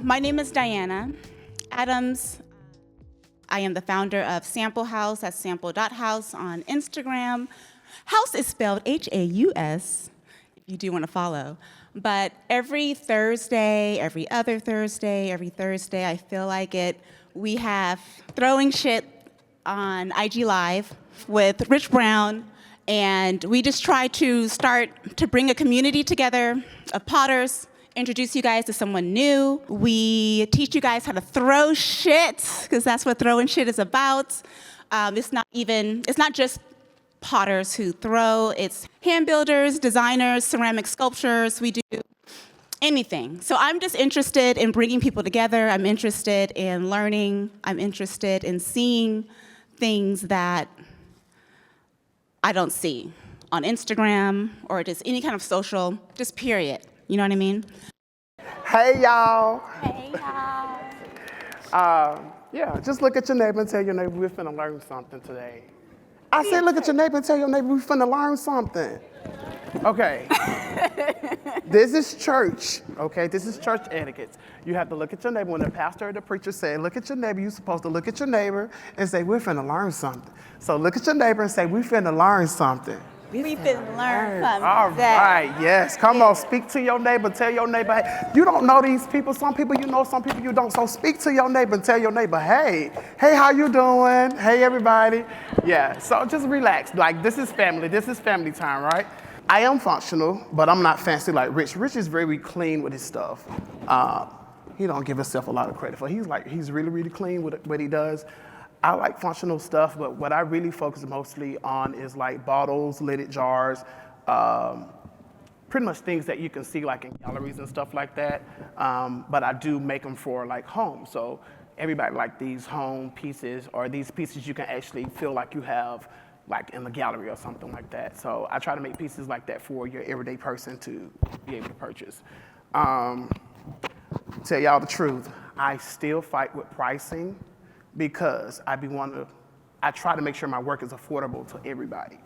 My name is Diana Adams. I am the founder of SampleHAUS, that's sample.house on Instagram. House is spelled H-A-U-S, if you do want to follow. But every Thursday, every other Thursday, every Thursday, I feel like it, we have Throwing Shit on IG Live with Rich Brown, and we just try to start to bring a community together of potters, introduce you guys to someone new. We teach you guys how to throw shit, because that's what throwing shit is about. It's not just potters who throw, it's hand builders, designers, ceramic sculptures, we do anything. So I'm just interested in bringing people together. I'm interested in learning. I'm interested in seeing things that I don't see on Instagram or just any kind of social, just period. You know what I mean? Hey, y'all. Hey, y'all. Yeah, just look at your neighbor and tell your neighbor we're finna learn something today. I said look at your neighbor and tell your neighbor we're finna learn something. Okay. This is church, okay? This is church etiquette. You have to look at your neighbor. When the pastor or the preacher say, look at your neighbor, you're supposed to look at your neighbor and say, we're finna learn something. So look at your neighbor and say, we finna learn something. We finna learn something. All right, yes. Come on, speak to your neighbor. Tell your neighbor, hey, you don't know these people. Some people you know, some people you don't. So speak to your neighbor and tell your neighbor, hey, how you doing? Hey, everybody. Yeah, so just relax. Like, this is family time, right? I am functional, but I'm not fancy like Rich. Rich is very clean with his stuff. He don't give himself a lot of credit for. He's really, really clean with what he does. I like functional stuff, but what I really focus mostly on is like bottles, lidded jars, pretty much things that you can see like in galleries and stuff like that. But I do make them for like home. So everybody like these home pieces or these pieces you can actually feel like you have like in the gallery or something like that. So I try to make pieces like that for your everyday person to be able to purchase. Tell y'all the truth, I still fight with pricing because I try to make sure my work is affordable to everybody.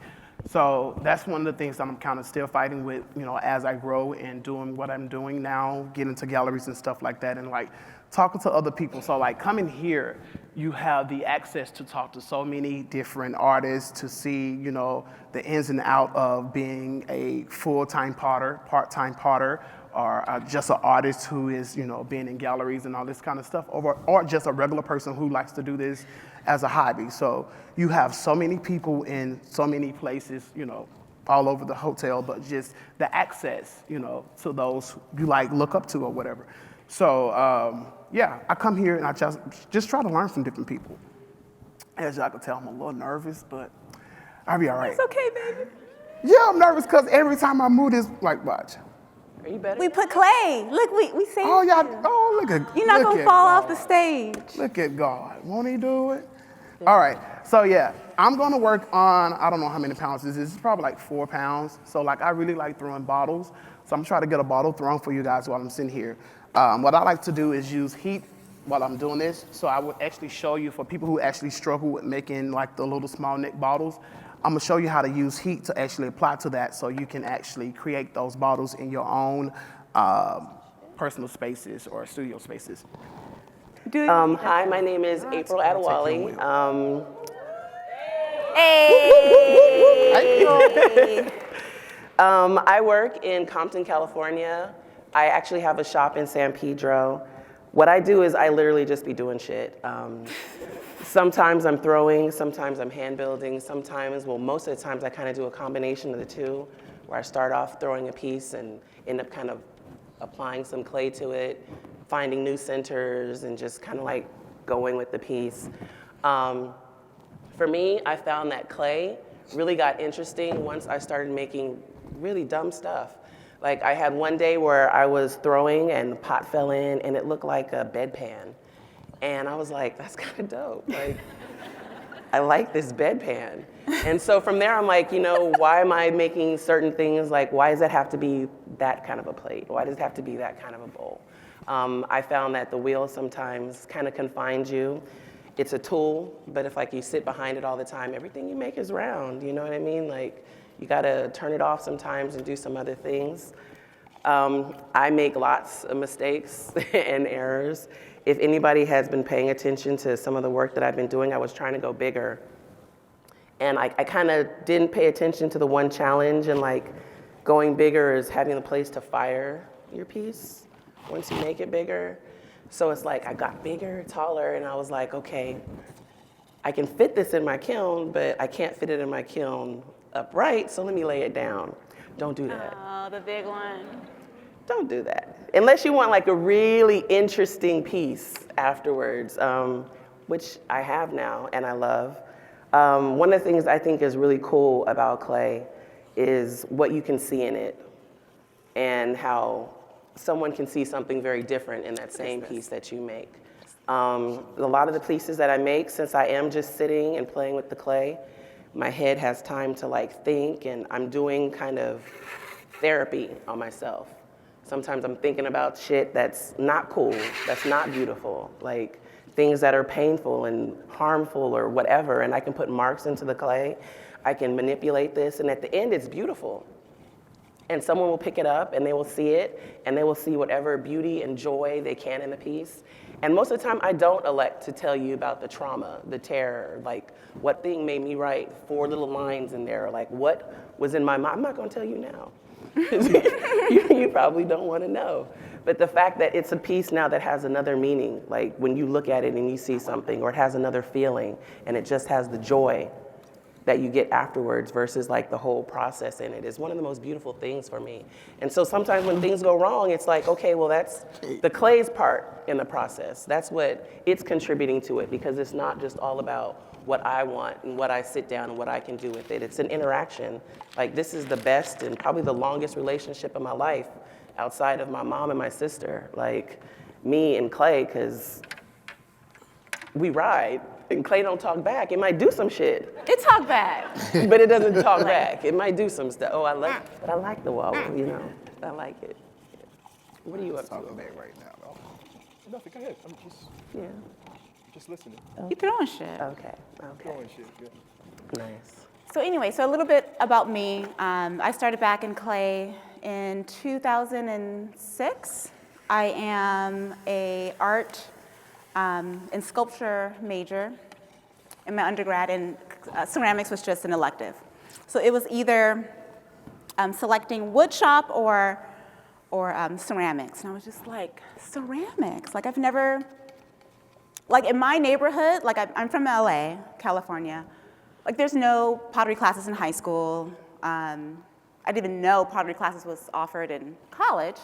So that's one of the things that I'm kind of still fighting with, as I grow and doing what I'm doing now, getting to galleries and stuff like that, and like talking to other people. So like coming here, you have the access to talk to so many different artists, to see, the ins and out of being a full-time potter, part-time potter, or just an artist who is, being in galleries and all this kind of stuff, or just a regular person who likes to do this as a hobby. So you have so many people in so many places, all over the hotel, but just the access, to those you like look up to or whatever. So I come here and I just try to learn from different people. As y'all can tell, I'm a little nervous, but I'll be all right. It's okay, baby. Yeah, I'm nervous because every time I move this, like, watch. Are you better? We put clay. Look, we saved Oh, y'all, you. Look at You're not going to fall off the stage. Look at God. Won't he do it? All right. So, I'm going to work on, I don't know how many pounds this is. It's probably like 4 pounds. So, like, I really like throwing bottles. So, I'm trying to get a bottle thrown for you guys while I'm sitting here. What I like to do is use heat while I'm doing this. So, I would actually show you, for people who actually struggle with making, like, the little small neck bottles, I'm gonna show you how to use heat to actually apply to that so you can actually create those bottles in your own personal spaces or studio spaces. Hi, my name is April Adewole. I work in Compton, California. I actually have a shop in San Pedro. What I do is I literally just be doing shit. Sometimes I'm throwing, sometimes I'm hand building, most of the times I kind of do a combination of the two, where I start off throwing a piece and end up kind of applying some clay to it, finding new centers, and just kind of like going with the piece. For me, I found that clay really got interesting once I started making really dumb stuff. Like I had one day where I was throwing and the pot fell in and it looked like a bedpan. And I was like, that's kind of dope. Like, I like this bedpan. And so from there, I'm like, why am I making certain things? Like, why does it have to be that kind of a plate? Why does it have to be that kind of a bowl? I found that the wheel sometimes kind of confines you. It's a tool, but if like you sit behind it all the time, everything you make is round, you know what I mean? Like, you gotta turn it off sometimes and do some other things. I make lots of mistakes and errors. If anybody has been paying attention to some of the work that I've been doing, I was trying to go bigger. And I kind of didn't pay attention to the one challenge, and like going bigger is having the place to fire your piece once you make it bigger. So it's like I got bigger, taller, and I was like, okay, I can fit this in my kiln, but I can't fit it in my kiln upright, so let me lay it down. Don't do that. Oh, the big one. Don't do that. Unless you want like a really interesting piece afterwards, which I have now and I love. One of the things I think is really cool about clay is what you can see in it and how someone can see something very different in that same piece that you make. A lot of the pieces that I make, since I am just sitting and playing with the clay, my head has time to like think, and I'm doing kind of therapy on myself. Sometimes I'm thinking about shit that's not cool, that's not beautiful, like things that are painful and harmful or whatever, and I can put marks into the clay. I can manipulate this, and at the end, it's beautiful. And someone will pick it up, and they will see it, and they will see whatever beauty and joy they can in the piece. And most of the time, I don't elect to tell you about the trauma, the terror, like what thing made me write 4 little lines in there, or like what was in my mind. I'm not gonna tell you now. You probably don't want to know. But the fact that it's a piece now that has another meaning, like when you look at it and you see something, or it has another feeling, and it just has the joy that you get afterwards versus like the whole process in it, is one of the most beautiful things for me. And so sometimes when things go wrong, it's like, okay, well, that's the clay's part in the process. That's what it's contributing to it, because it's not just all about what I want and what I sit down and what I can do with it. It's an interaction. Like, this is the best and probably the longest relationship of my life outside of my mom and my sister. Like, me and Clay, because we ride, and Clay don't talk back. It might do some shit. It talk back. But it doesn't talk back. It might do some stuff. Oh, I like the wobble, you know. I like it. What are you up to? Talking back right now, though. Nothing, go ahead. I'm just listening. You throwing shit. Okay. Throwing shit, yeah. Nice. So anyway, so a little bit about me. I started back in clay in 2006. I am a art and sculpture major in my undergrad, and ceramics was just an elective. So it was either selecting wood shop or ceramics. And I was just like, ceramics? Like, I've never, like in my neighborhood, like I'm from LA, California, like there's no pottery classes in high school. I didn't even know pottery classes was offered in college.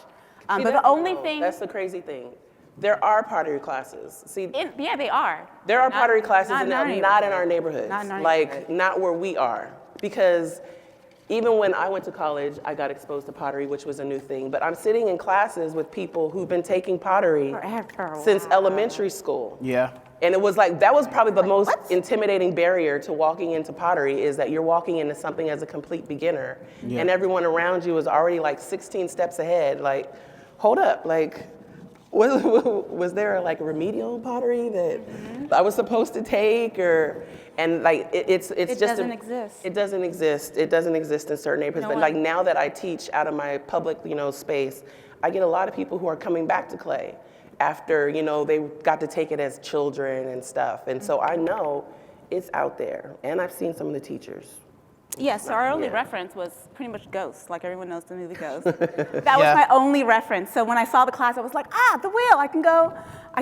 But the only thing— That's the crazy thing. There are pottery classes. See, yeah, they are. there are pottery classes not in in our not in our neighborhoods. Not in our like, neighborhood. not where we are. Because even when I went to college, I got exposed to pottery, which was a new thing. But I'm sitting in classes with people who've been taking pottery Forever. since elementary school. Yeah. And it was like, that was probably the most intimidating barrier to walking into pottery, is that you're walking into something as a complete beginner. Yeah. And everyone around you is already like 16 steps ahead. Like, hold up, like, was there like remedial pottery that I was supposed to take, and like it just doesn't exist. It doesn't exist. It doesn't exist in certain neighborhoods. But like now that I teach out of my public, space, I get a lot of people who are coming back to clay after, they got to take it as children and stuff. And so I know it's out there, and I've seen some of the teachers. Yeah, so our only reference was pretty much Ghost, like everyone knows the movie Ghost. That was my only reference. So when I saw the class, I was like, the wheel, I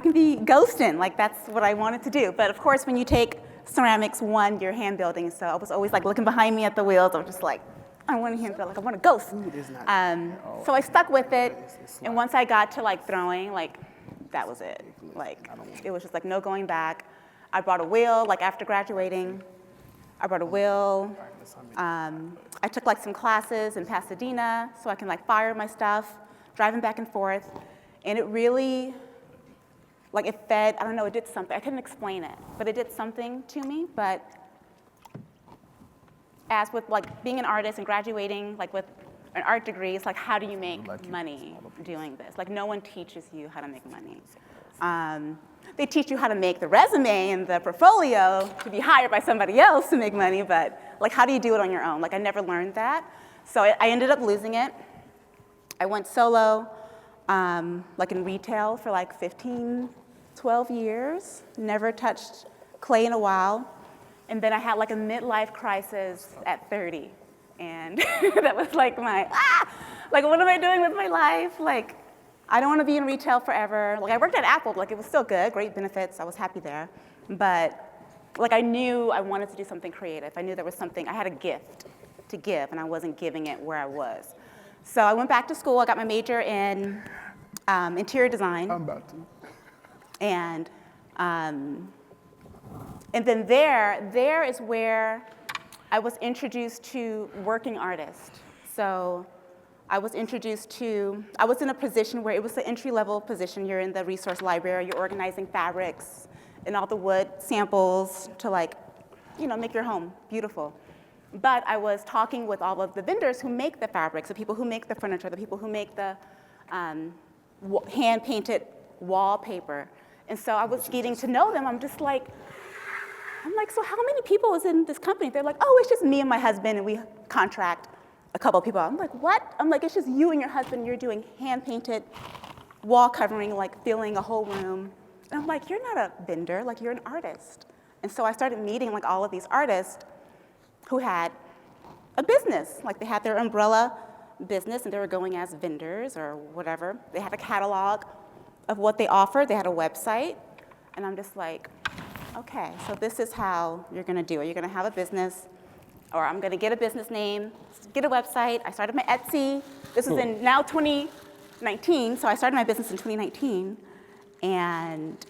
can be ghosting. Like, that's what I wanted to do. But of course, when you take ceramics 1, you're hand building. So I was always like looking behind me at the wheels. I was just like, I want to hand build, like I want to ghost. So I stuck with it. And once I got to like throwing, like that was it. Like, it was just like no going back. I brought a wheel, like after graduating. I brought a wheel. I took like some classes in Pasadena so I can like fire my stuff, driving back and forth. And it really, like it fed, I don't know, it did something. I couldn't explain it, but it did something to me. But as with like being an artist and graduating like with an art degree, it's like, how do you make money doing this? Like, no one teaches you how to make money. They teach you how to make the resume and the portfolio to be hired by somebody else to make money, but like, how do you do it on your own? Like, I never learned that. So I ended up losing it. I went solo, like in retail for like 15, 12 years, never touched clay in a while. And then I had like a midlife crisis at 30. And that was like like what am I doing with my life? Like, I don't want to be in retail forever. Like I worked at Apple, like it was still good, great benefits, I was happy there. But like I knew I wanted to do something creative. I knew there was something, I had a gift to give and I wasn't giving it where I was. So I went back to school, I got my major in interior design. I'm about to. And then there is where I was introduced to working artists. So I was in a position where it was an entry-level position. You're in the resource library, you're organizing fabrics and all the wood samples to like, make your home beautiful. But I was talking with all of the vendors who make the fabrics, the people who make the furniture, the people who make the hand-painted wallpaper. And so I was getting to know them. I'm like, so how many people is in this company? They're like, oh, it's just me and my husband, and we contract a couple of people. I'm like, what? I'm like, it's just you and your husband, you're doing hand-painted wall covering, like filling a whole room. And I'm like, you're not a vendor, like you're an artist. And so I started meeting like all of these artists who had a business. Like they had their umbrella business and they were going as vendors or whatever. They had a catalog of what they offered. They had a website. And I'm just like, okay, so this is how you're gonna do it. You're gonna have a business, or I'm gonna get a business name, get a website. I started my Etsy. This is in now 2019, so I started my business in 2019. And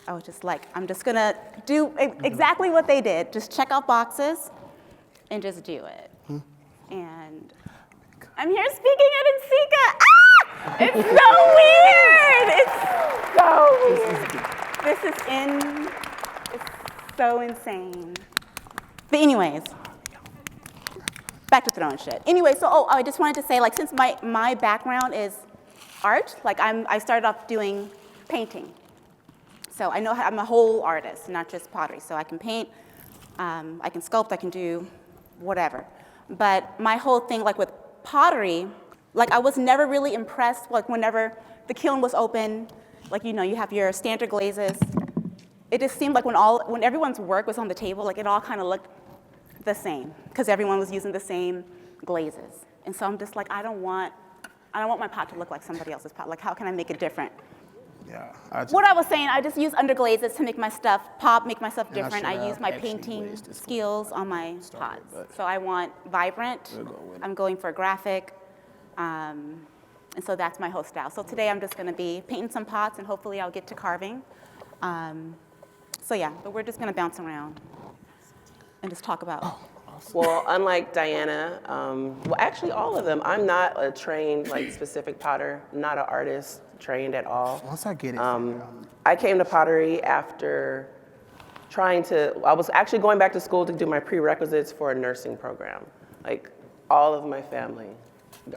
I was just like, I'm just gonna do exactly what they did. Just check off boxes and just do it. And I'm here speaking at NCECA. Ah! It's so weird. It's so weird. It's so insane. But anyways, back to throwing shit. Anyway, so I just wanted to say, like, since my background is art, like I started off doing painting. So I know I'm a whole artist, not just pottery. So I can paint, I can sculpt, I can do whatever. But my whole thing, like with pottery, like I was never really impressed, like whenever the kiln was open, like you have your standard glazes. It just seemed like when everyone's work was on the table, like it all kind of looked the same because everyone was using the same glazes. And so I'm just like, I don't want my pot to look like somebody else's pot. Like how can I make it different? Yeah. What I was saying, I just use underglazes to make my stuff pop, make my stuff different. I use my painting skills on my pots. So I want vibrant. I'm going for graphic. And so that's my whole style. So today I'm just going to be painting some pots, and hopefully I'll get to carving. So yeah, but we're just going to bounce around and just talk about. Well, unlike Diana, well, actually all of them, I'm not a trained, like, specific potter, not an artist trained at all. Once I get it. I came to pottery after I was actually going back to school to do my prerequisites for a nursing program. Like, all of my family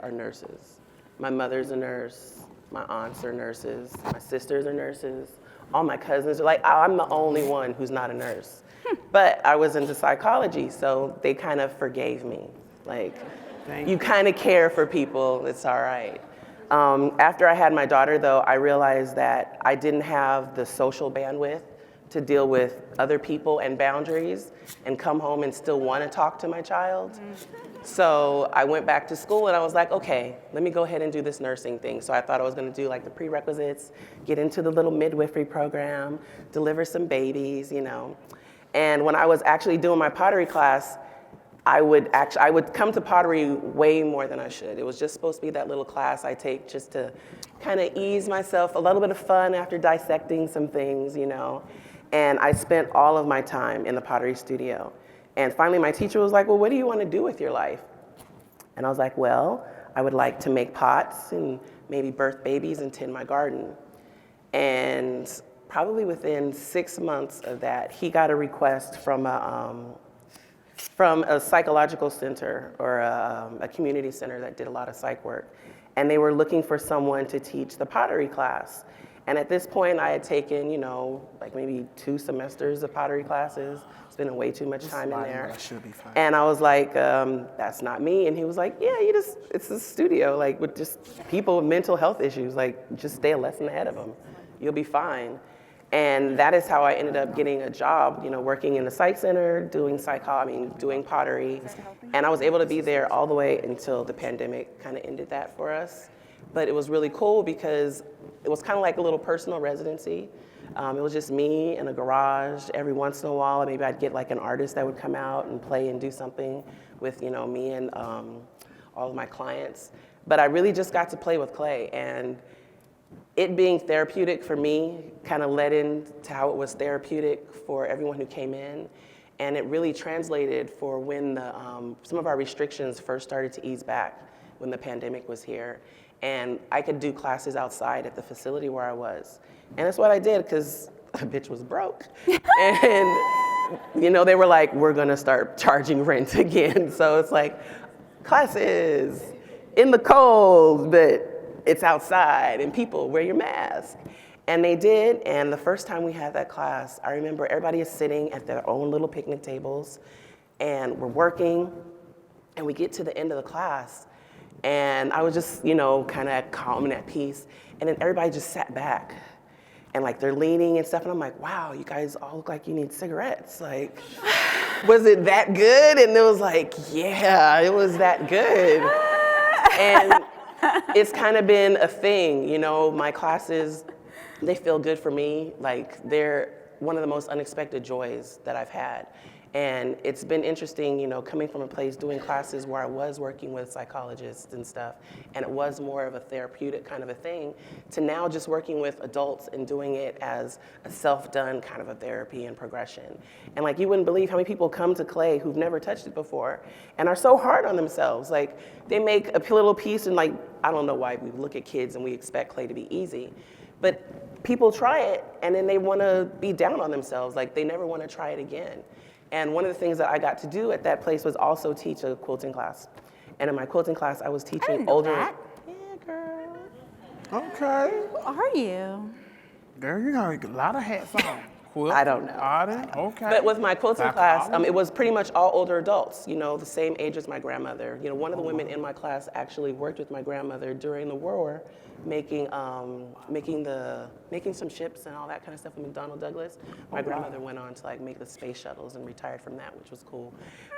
are nurses. My mother's a nurse, my aunts are nurses, my sisters are nurses, all my cousins are like, oh, I'm the only one who's not a nurse. But I was into psychology, so they kind of forgave me. Like, you kind of care for people, it's all right. After I had my daughter, though, I realized that I didn't have the social bandwidth to deal with other people and boundaries and come home and still want to talk to my child. So I went back to school and I was like, okay, let me go ahead and do this nursing thing. So I thought I was going to do like the prerequisites, get into the little midwifery program, deliver some babies, And when I was actually doing my pottery class, I would come to pottery way more than I should. It was just supposed to be that little class I take just to kind of ease myself, a little bit of fun after dissecting some things, And I spent all of my time in the pottery studio. And finally my teacher was like, well, what do you want to do with your life? And I was like, well, I would like to make pots and maybe birth babies and tend my garden. And probably within 6 months of that, he got a request from a psychological center or a community center that did a lot of psych work. And they were looking for someone to teach the pottery class. And at this point, I had taken, like maybe 2 semesters of pottery classes. spending way too much time in Fine, there. but I should be fine. And I was like, that's not me. And he was like, yeah, it's a studio, like with just people with mental health issues, like just stay a lesson ahead of them. You'll be fine. And that is how I ended up getting a job, working in the psych center, doing doing pottery. And I was able to be there all the way until the pandemic kind of ended that for us. But it was really cool because it was kind of like a little personal residency. It was just me in a garage. Every once in a while, maybe I'd get like an artist that would come out and play and do something with, me and all of my clients. But I really just got to play with clay, and it being therapeutic for me kind of led into how it was therapeutic for everyone who came in. And it really translated for when some of our restrictions first started to ease back when the pandemic was here. And I could do classes outside at the facility where I was. And that's what I did, because a bitch was broke. And, they were like, we're gonna start charging rent again. So it's like, classes in the cold, but it's outside, and people wear your mask. And they did, and the first time we had that class, I remember everybody is sitting at their own little picnic tables, and we're working, and we get to the end of the class, and I was just, kind of calm and at peace. And then everybody just sat back. And like they're leaning and stuff. And I'm like, wow, you guys all look like you need cigarettes. Like, was it that good? And it was like, yeah, it was that good. And it's kind of been a thing, my classes, they feel good for me. Like they're one of the most unexpected joys that I've had. And it's been interesting, coming from a place doing classes where I was working with psychologists and stuff, and it was more of a therapeutic kind of a thing, to now just working with adults and doing it as a self-done kind of a therapy and progression. And like, you wouldn't believe how many people come to clay who've never touched it before and are so hard on themselves. Like, they make a little piece and like, I don't know why we look at kids and we expect clay to be easy, but people try it and then they want to be down on themselves. Like, they never want to try it again. And one of the things that I got to do at that place was also teach a quilting class. And in my quilting class, I was teaching older. That. Yeah, girl. Okay. Who are you? There you go. A lot of hats on. Quilt, I don't know. artist, okay. But with my quilting class, Psychology. it was pretty much all older adults, the same age as my grandmother. One of the women in my class actually worked with my grandmother during the war, making some ships and all that kind of stuff with McDonnell Douglas. My grandmother went on to like make the space shuttles and retired from that, which was cool.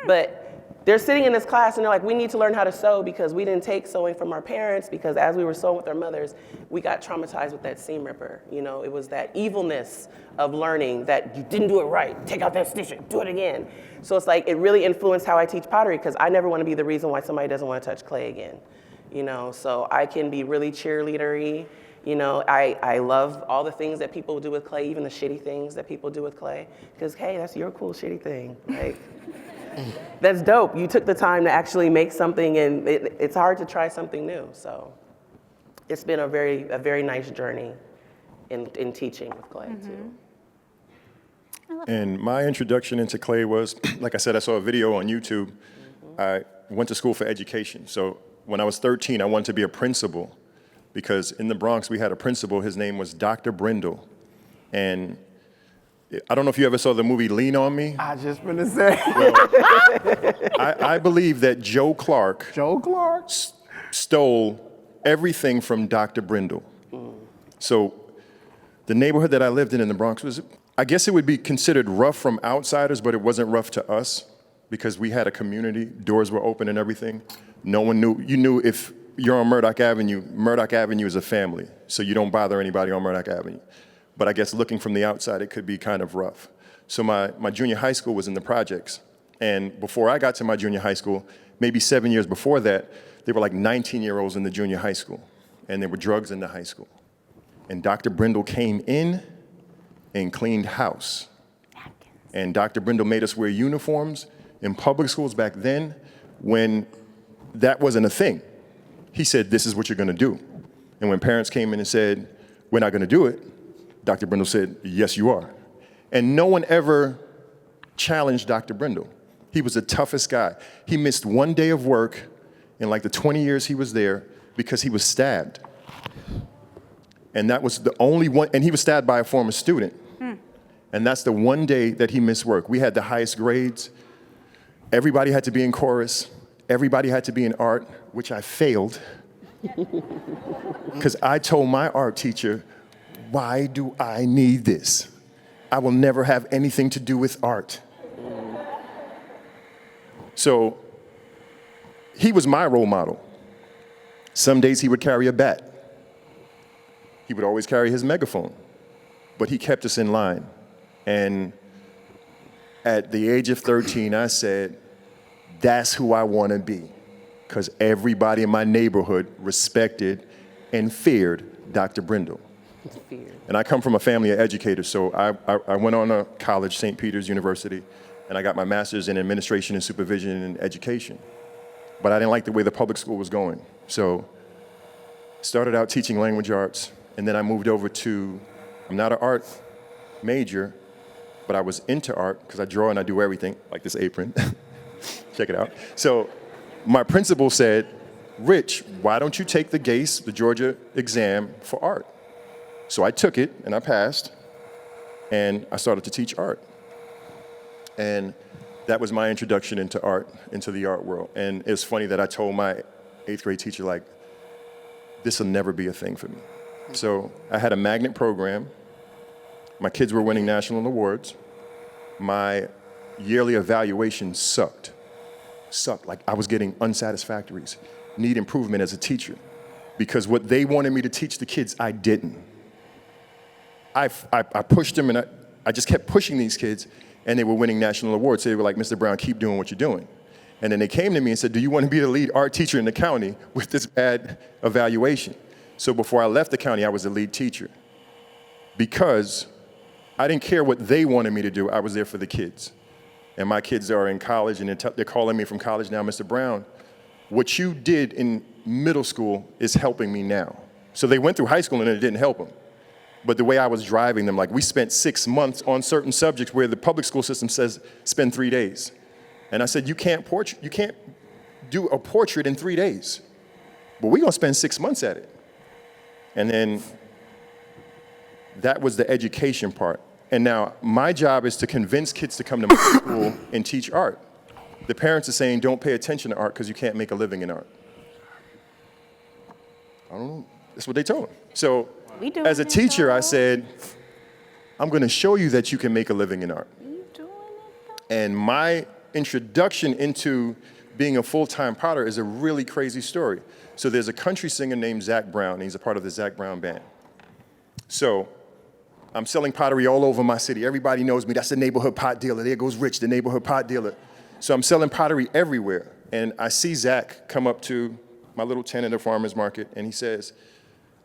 But they're sitting in this class and they're like, we need to learn how to sew because we didn't take sewing from our parents, because as we were sewing with our mothers, we got traumatized with that seam ripper. It was that evilness of learning that you didn't do it right, take out that stitch, do it again. So it's like, it really influenced how I teach pottery, because I never want to be the reason why somebody doesn't want to touch clay again. So I can be really cheerleadery. I love all the things that people do with clay, even the shitty things that people do with clay, because hey, that's your cool shitty thing. Like, that's dope. You took the time to actually make something, and it's hard to try something new. So it's been a very nice journey in teaching with clay too. And my introduction into clay was, like I said, I saw a video on YouTube. I went to school for education. So when I was 13, I wanted to be a principal, because in the Bronx, we had a principal. His name was Dr. Brindle. And I don't know if you ever saw the movie Lean on Me. I just gonna say. I believe that Joe Clark stole everything from Dr. Brindle. So the neighborhood that I lived in the Bronx was, I guess it would be considered rough from outsiders, but it wasn't rough to us because we had a community, doors were open and everything. No one knew, you knew if you're on Murdoch Avenue is a family, so you don't bother anybody on Murdoch Avenue. But I guess looking from the outside, it could be kind of rough. So my junior high school was in the projects. And before I got to my junior high school, maybe 7 years before that, there were like 19-year-olds in the junior high school. And there were drugs in the high school. And Dr. Brindle came in and cleaned house. And Dr. Brindle made us wear uniforms in public schools back then when that wasn't a thing. He said, this is what you're gonna do. And when parents came in and said, we're not gonna do it, Dr. Brindle said, yes, you are. And no one ever challenged Dr. Brindle. He was the toughest guy. He missed one day of work in like the 20 years he was there because he was stabbed. And that was the only one, and he was stabbed by a former student. And And that's the one day that he missed work. We had the highest grades. Everybody had to be in chorus. Everybody had to be in art, which I failed. Because I told my art teacher, why do I need this? I will never have anything to do with art. So he was my role model. Some days he would carry a bat. He would always carry his megaphone. But he kept us in line. And at the age of 13, I said, that's who I want to be. Because everybody in my neighborhood respected and feared Dr. Brindle. And I come from a family of educators, so I went on to college, St. Peter's University, and I got my master's in administration and supervision and education. But I didn't like the way the public school was going. So I started out teaching language arts, and then I moved over to, I'm not an art major, but I was into art because I draw and I do everything, like this apron. Check it out. So my principal said, Rich, why don't you take the GACE, the Georgia exam for art? So I took it and I passed, and I started to teach art. And that was my introduction into art, into the art world. And it's funny that I told my 8th grade teacher, like, this will never be a thing for me. So I had a magnet program. My kids were winning national awards. My yearly evaluation sucked. Like I was getting unsatisfactories, need improvement as a teacher. Because what they wanted me to teach the kids, I didn't. I pushed them, and I just kept pushing these kids, and they were winning national awards. So they were like, Mr. Brown, keep doing what you're doing. And then they came to me and said, do you want to be the lead art teacher in the county with this bad evaluation? So before I left the county, I was the lead teacher. Because I didn't care what they wanted me to do, I was there for the kids. And my kids are in college, and they're calling me from college now, Mr. Brown, what you did in middle school is helping me now. So they went through high school and it didn't help them. But the way I was driving them, like we spent 6 months on certain subjects where the public school system says spend 3 days. And I said, you can't do a portrait in 3 days. But we're gonna spend 6 months at it. And then that was the education part. And now my job is to convince kids to come to my school and teach art. The parents are saying, don't pay attention to art because you can't make a living in art. I don't know, that's what they told me. So as a teacher, I said, I'm gonna show you that you can make a living in art. And my introduction into being a full-time potter is a really crazy story. So there's a country singer named Zach Brown. He's a part of the Zach Brown band. So I'm selling pottery all over my city. Everybody knows me. That's the Neighborhood Pott Dealer. There goes Rich, the Neighborhood Pott Dealer. So I'm selling pottery everywhere. And I see Zach come up to my little tent at the farmer's market, and he says,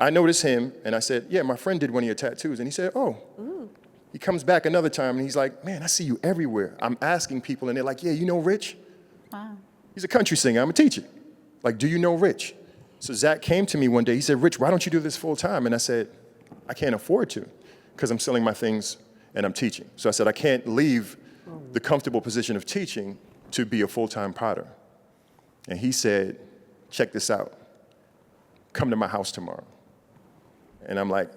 I notice him, and I said, yeah, my friend did one of your tattoos. And he said, oh. Ooh. He comes back another time, and he's like, man, I see you everywhere. I'm asking people, and they're like, yeah, you know Rich? Wow. He's a country singer. I'm a teacher. Like, do you know Rich? So Zach came to me one day. He said, Rich, why don't you do this full time? And I said, I can't afford to, because I'm selling my things and I'm teaching. So I said, I can't leave the comfortable position of teaching to be a full-time potter. And he said, check this out. Come to my house tomorrow. And I'm like,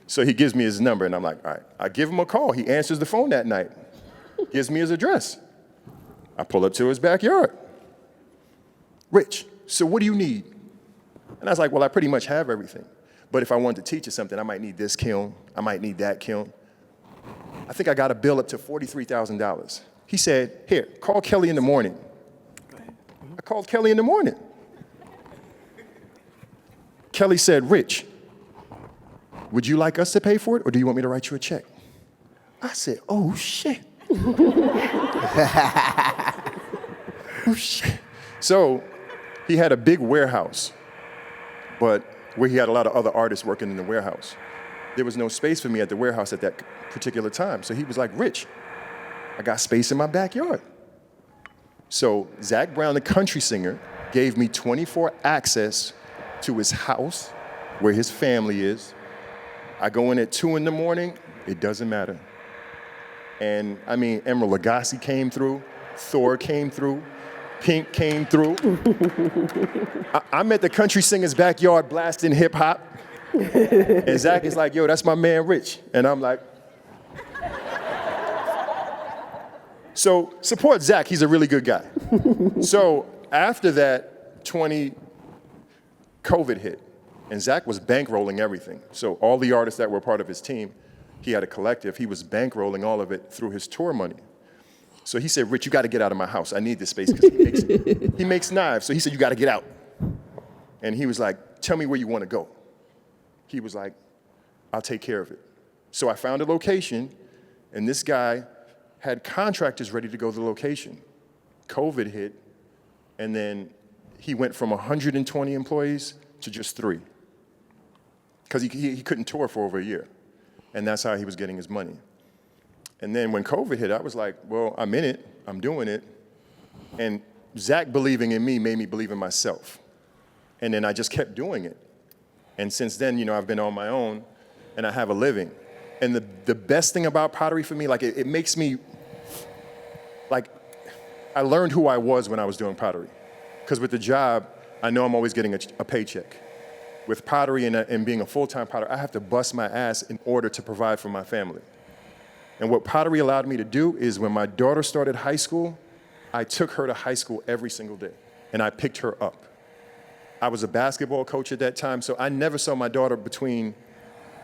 so he gives me his number, and I'm like, all right. I give him a call. He answers the phone that night, gives me his address. I pull up to his backyard. Rich, so what do you need? And I was like, well, I pretty much have everything. But if I wanted to teach you something, I might need this kiln. I might need that kiln. I think I got a bill up to $43,000. He said, here, call Kelly in the morning. I called Kelly in the morning. Kelly said, Rich, would you like us to pay for it, or do you want me to write you a check? I said, oh, shit. Oh, shit. So he had a big warehouse, but where he had a lot of other artists working in the warehouse. There was no space for me at the warehouse at that particular time. So he was like, Rich, I got space in my backyard. So Zach Brown, the country singer, gave me 24 access to his house, where his family is. I go in at 2 in the morning, it doesn't matter. And I mean, Emeril Lagasse came through, Thor came through, Pink came through. I'm at the country singer's backyard blasting hip hop. And Zach is like, yo, that's my man Rich. And I'm like, so support Zach, he's a really good guy. So after that, COVID hit, and Zach was bankrolling everything. So all the artists that were part of his team, he had a collective, he was bankrolling all of it through his tour money. So he said, Rich, you gotta get out of my house. I need this space, because he makes knives. So he said, you gotta get out. And he was like, tell me where you wanna go. He was like, I'll take care of it. So I found a location, and this guy had contractors ready to go to the location. COVID hit, and then he went from 120 employees to just 3. Because he couldn't tour for over a year. And that's how he was getting his money. And then when COVID hit, I was like, well, I'm in it, I'm doing it. And Zach believing in me made me believe in myself. And then I just kept doing it. And since then, you know, I've been on my own, and I have a living. And the best thing about pottery for me, like it makes me, like, I learned who I was when I was doing pottery. Because with the job, I know I'm always getting a paycheck. With pottery and being a full-time potter, I have to bust my ass in order to provide for my family. And what pottery allowed me to do is when my daughter started high school, I took her to high school every single day, and I picked her up. I was a basketball coach at that time, so I never saw my daughter between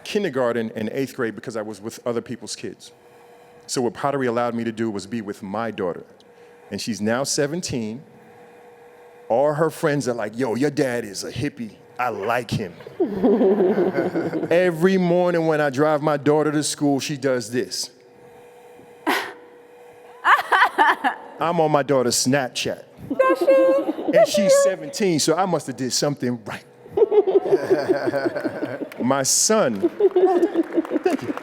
kindergarten and 8th grade because I was with other people's kids. So what pottery allowed me to do was be with my daughter. And she's now 17. All her friends are like, yo, your dad is a hippie. I like him. Every morning when I drive my daughter to school, she does this. I'm on my daughter's Snapchat. Does she? And she's 17, so I must have did something right. My son. Thank you.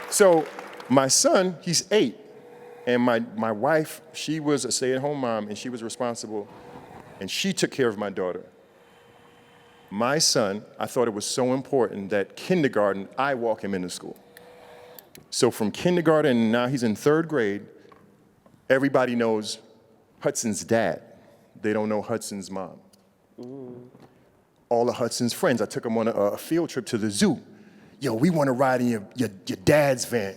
So my son, he's 8. And my wife, she was a stay-at-home mom, and she was responsible, and she took care of my daughter. My son, I thought it was so important that kindergarten, I walk him into school. So from kindergarten, and now he's in 3rd grade, everybody knows Hudson's dad. They don't know Hudson's mom. All of Hudson's friends, I took him on a field trip to the zoo. Yo, we want to ride in your dad's van,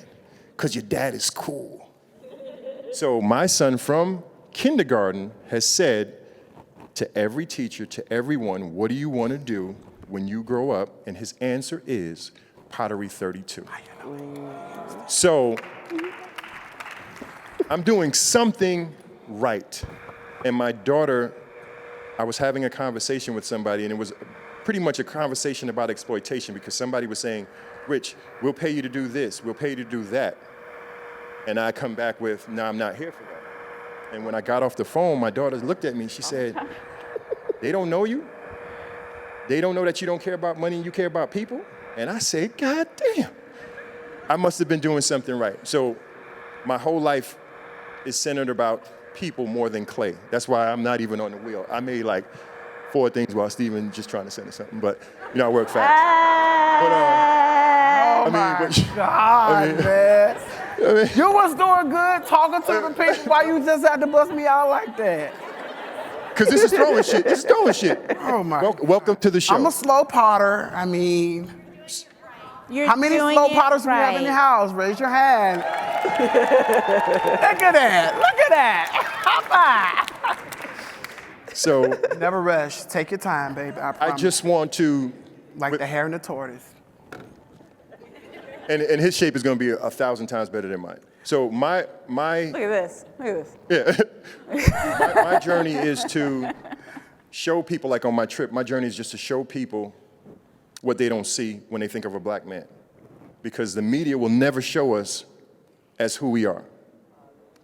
because your dad is cool. So my son from kindergarten has said to every teacher, to everyone, what do you want to do when you grow up? And his answer is Pottery 32. So I'm doing something right. And my daughter, I was having a conversation with somebody, and it was pretty much a conversation about exploitation, because somebody was saying, Rich, we'll pay you to do this, we'll pay you to do that. And I come back with, no, I'm not here for that. And when I got off the phone, my daughter looked at me, she said, they don't know you? They don't know that you don't care about money and you care about people? And I said, God damn. I must have been doing something right. So my whole life is centered about people more than clay. That's why I'm not even on the wheel. I made like 4 things while Steven just trying to send us something, but you know, I work fast. God, man. You was doing good talking to the people. Why you just had to bust me out like that? Because this is throwing shit. This is throwing shit. Oh, my Welcome to the show. I'm a slow potter. I mean, You're how many doing slow it potters do we have in the house? Raise your hand. Look at that. Look at that. High five. So Never rush. Take your time, baby. I I promise. just want to, Like the hare and the tortoise. and his shape is going to be 1,000 times better than mine. So my Look at this. Look at this. my journey is to show people, like on my trip, my journey is just to show people what they don't see when they think of a black man. Because the media will never show us as who we are.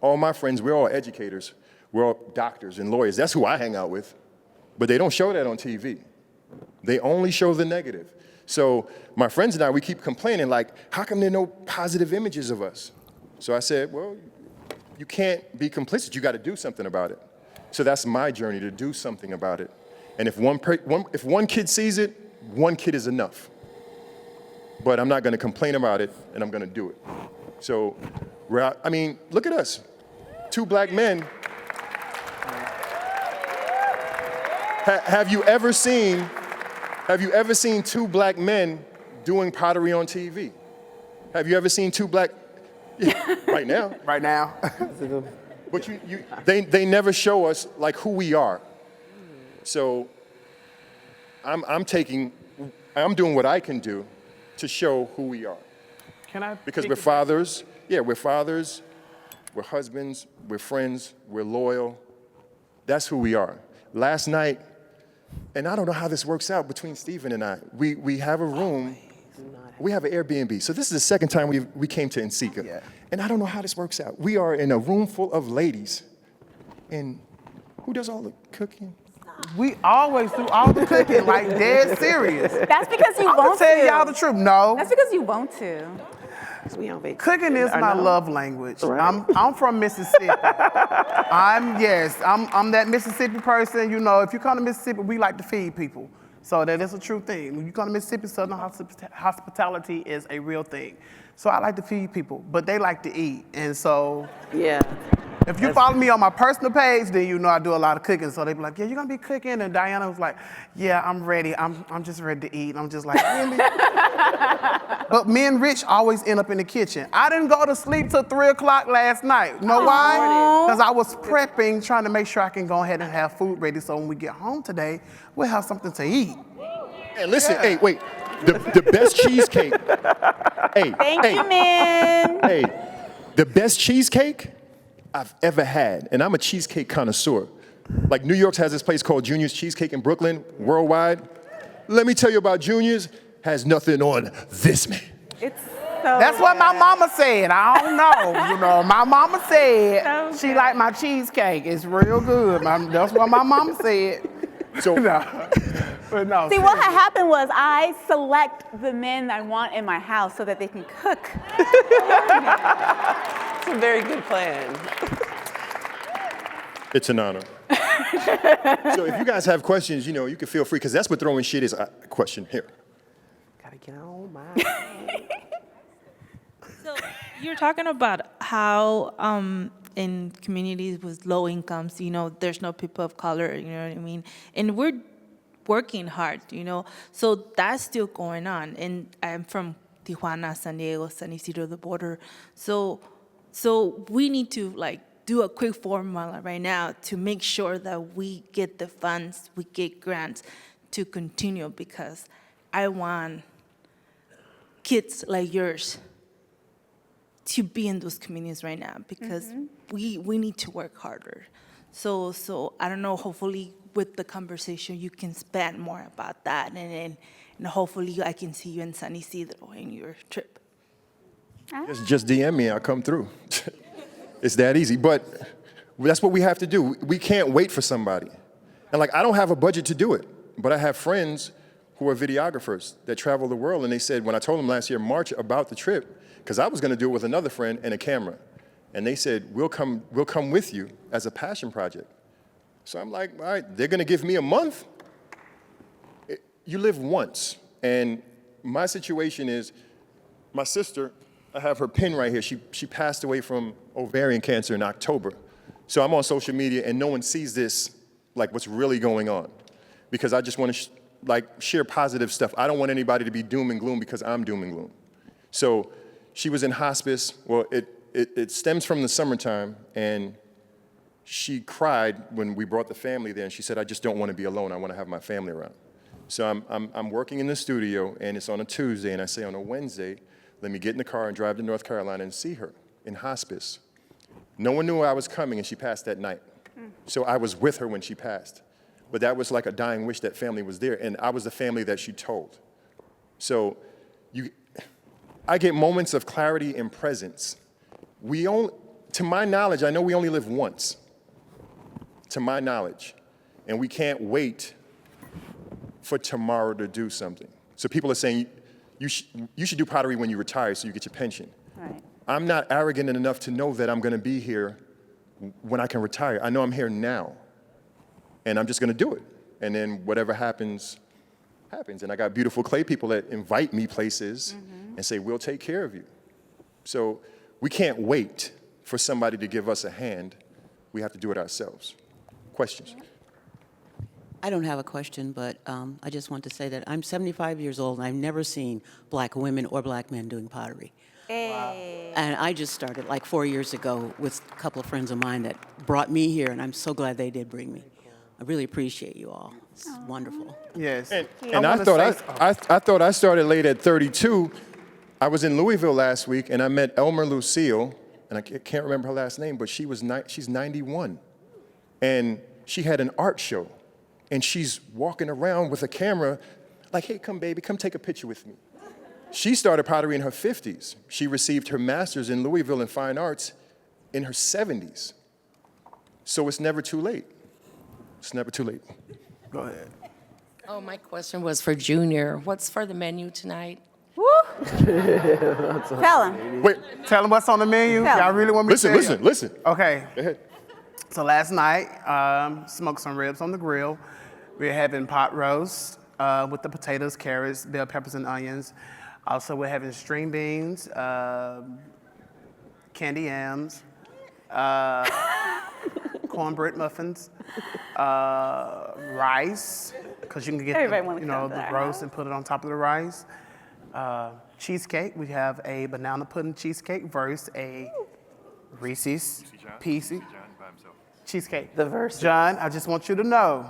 All my friends, we're all educators. We're all doctors and lawyers. That's who I hang out with. But they don't show that on TV. They only show the negative. So my friends and I, we keep complaining, like, how come there are no positive images of us? So I said, well, you can't be complicit. You got to do something about it. So that's my journey, to do something about it. And if one kid sees it, one kid is enough. But I'm not going to complain about it, and I'm going to do it. So, I mean, look at us. 2 black men. Have you ever seen Have you ever seen two black men doing pottery on TV? Have you ever seen two black, right now? Right now. But they never show us like who we are. So I'm doing what I can do to show who we are. Can I? Because we're fathers, we're husbands, we're friends, we're loyal. That's who we are. Last night, and I don't know how this works out between Stephen and I, we have a room, we have an Airbnb. So this is the second time we came to NCECA. Yeah. And I don't know how this works out. We are in a room full of ladies. And who does all the cooking? We always do all the cooking, like dead serious. That's because you I'm won't gonna tell to. y'all the truth. No. That's because you won't to. We on vacation. Cooking is I my know. love language. Right. I'm from Mississippi. I'm that Mississippi person. You know, if you come to Mississippi, we like to feed people. So that is a true thing. When you come to Mississippi, Southern hospitality is a real thing. So I like to feed people, but they like to eat. And so Yeah. if you follow me on my personal page, then you know I do a lot of cooking. So they be like, yeah, you're gonna be cooking? And Diana was like, yeah, I'm ready. I'm just ready to eat. And I'm just like, really? But me and Rich always end up in the kitchen. I didn't go to sleep till 3 o'clock last night. You know why? Because I was prepping, trying to make sure I can go ahead and have food ready so when we get home today, we'll have something to eat. Hey, listen, hey, wait. The best cheesecake. Thank you, man. Hey, the best cheesecake I've ever had, and I'm a cheesecake connoisseur. Like New York has this place called Junior's Cheesecake in Brooklyn, worldwide. Let me tell you about Junior's, has nothing on this man. It's so That's what my mama said. I don't know. You know, my mama said So she good. liked my cheesecake. It's real good. That's what my mama said. So No. But no. See, what had happened was I select the men I want in my house so that they can cook. It's a very good plan. it's an honor. So if you guys have questions, you know, you can feel free, because that's what throwing shit is. Question here. Gotta get on my. So you're talking about how in communities with low incomes, you know, there's no people of color, you know what I mean? And we're working hard, you know, so that's still going on. And I'm from Tijuana, San Diego, San Isidro, the border. So we need to like do a quick formula right now to make sure that we get the funds, we get grants to continue, because I want kids like yours to be in those communities right now, because we need to work harder. So I don't know, hopefully with the conversation you can spend more about that, and hopefully I can see you in San Isidro in your trip. Just DM me, I'll come through. It's that easy, but that's what we have to do. We can't wait for somebody. And like, I don't have a budget to do it, but I have friends who are videographers that travel the world, and they said, when I told them last year, March, about the trip, because I was gonna do it with another friend and a camera, and they said, we'll come with you as a passion project. So I'm like, all right, they're gonna give me a month? You live once, and my situation is, my sister, I have her pin right here. She passed away from ovarian cancer in October. So I'm on social media and no one sees this, like what's really going on. Because I just want to share positive stuff. I don't want anybody to be doom and gloom because I'm doom and gloom. So she was in hospice. Well, it stems from the summertime, and she cried when we brought the family there, and she said, I just don't want to be alone. I want to have my family around. So I'm working in the studio, and it's on a Tuesday, and I say on a Wednesday, let me get in the car and drive to North Carolina and see her in hospice. No one knew I was coming, and she passed that night. So I was with her when she passed. But that was like a dying wish that family was there, and I was the family that she told. So I get moments of clarity and presence. To my knowledge, I know we only live once, to my knowledge, and we can't wait for tomorrow to do something. So people are saying, you should do pottery when you retire so you get your pension. Right. I'm not arrogant enough to know that I'm gonna be here when I can retire. I know I'm here now, and I'm just gonna do it. And then whatever happens, happens. And I got beautiful clay people that invite me places and say, we'll take care of you. So we can't wait for somebody to give us a hand. We have to do it ourselves. Questions? I don't have a question, but I just want to say that I'm 75 years old, and I've never seen black women or black men doing pottery. Hey. And I just started like 4 years ago with a couple of friends of mine that brought me here, and I'm so glad they did bring me. I really appreciate you all. It's wonderful. Yes. And I wanna thought say- I thought I started late at 32. I was in Louisville last week, and I met Elmer Lucille, and I can't remember her last name, but she's 91, and she had an art show, and she's walking around with a camera, like, "Hey, come, baby, come take a picture with me." She started pottery in her 50s. She received her master's in Louisville in fine arts in her 70s. So it's never too late. It's never too late. Go ahead. Oh, my question was for Junior. What's for the menu tonight? Woo. Tell him. Wait, Tell them what's on the menu. Tell Y'all 'em. really want me to tell you? listen. Okay. Go ahead. So last night, smoked some ribs on the grill. We're having pot roast with the potatoes, carrots, bell peppers, and onions. Also, we're having string beans, candy yams, cornbread muffins, rice, because you can get Everybody wanna come to the our roast house. and put it on top of the rice. Cheesecake. We have a banana pudding cheesecake versus a Reese's Pieces cheesecake. The verse. John, I just want you to know.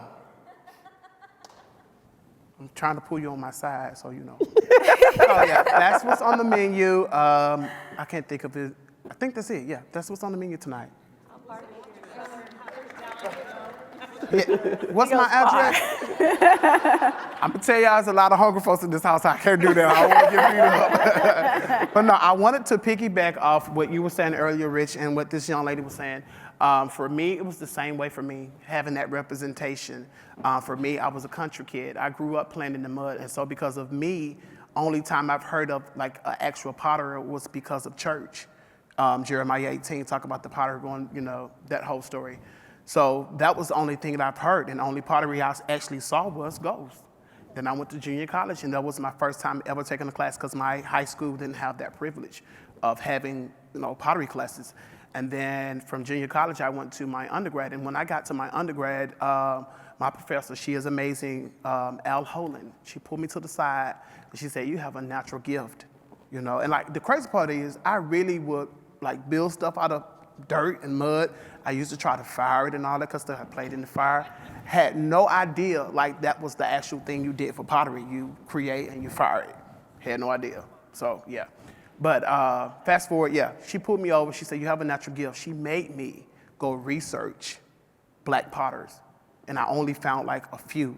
I'm trying to pull you on my side, so you know. So yeah, that's what's on the menu. I can't think of it. I think that's it. Yeah, that's what's on the menu tonight. Yeah. What's my address? I'm gonna tell y'all, there's a lot of hungry folks in this house. I can't do that. I don't want to get beat up. But no, I wanted to piggyback off what you were saying earlier, Rich, and what this young lady was saying. For me, it was the same way for me, having that representation. For me, I was a country kid. I grew up playing in the mud, and so because of me, only time I've heard of like an actual potter was because of church. Jeremiah 18, talk about the potter going, that whole story. So that was the only thing that I've heard, and the only pottery I actually saw was Ghost. Then I went to junior college, and that was my first time ever taking a class because my high school didn't have that privilege of having, pottery classes. And then from junior college, I went to my undergrad. And when I got to my undergrad, my professor, she is amazing, Al Holen, she pulled me to the side, and she said, "You have a natural gift." And like the crazy part is, I really would like build stuff out of dirt and mud. I used to try to fire it and all that kind of stuff. I played in the fire. Had no idea like that was the actual thing you did for pottery. You create and you fire it. Had no idea. So yeah. But fast forward, yeah, she pulled me over. She said, "You have a natural gift." She made me go research black potters. And I only found like a few,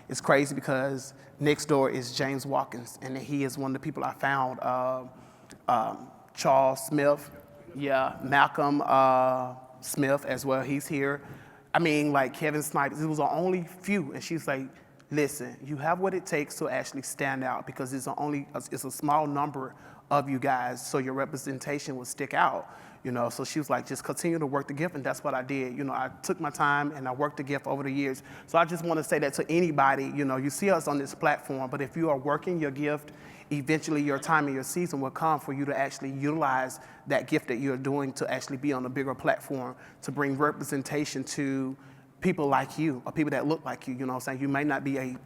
It's crazy because next door is James Watkins, and he is one of the people I found. Charles Smith, yeah, Malcolm Smith as well, he's here. I mean, like Kevin Snipes, it was the only few. And she's like, "Listen, you have what it takes to actually stand out because it's a small number of you guys, so your representation will stick out." So she was like, "Just continue to work the gift," and that's what I did. I took my time and I worked the gift over the years. So I just want to say that to anybody, you see us on this platform, but if you are working your gift, eventually your time and your season will come for you to actually utilize that gift that you're doing to actually be on a bigger platform, to bring representation to people like you, or people that look like you. You know what I'm saying? You may not be a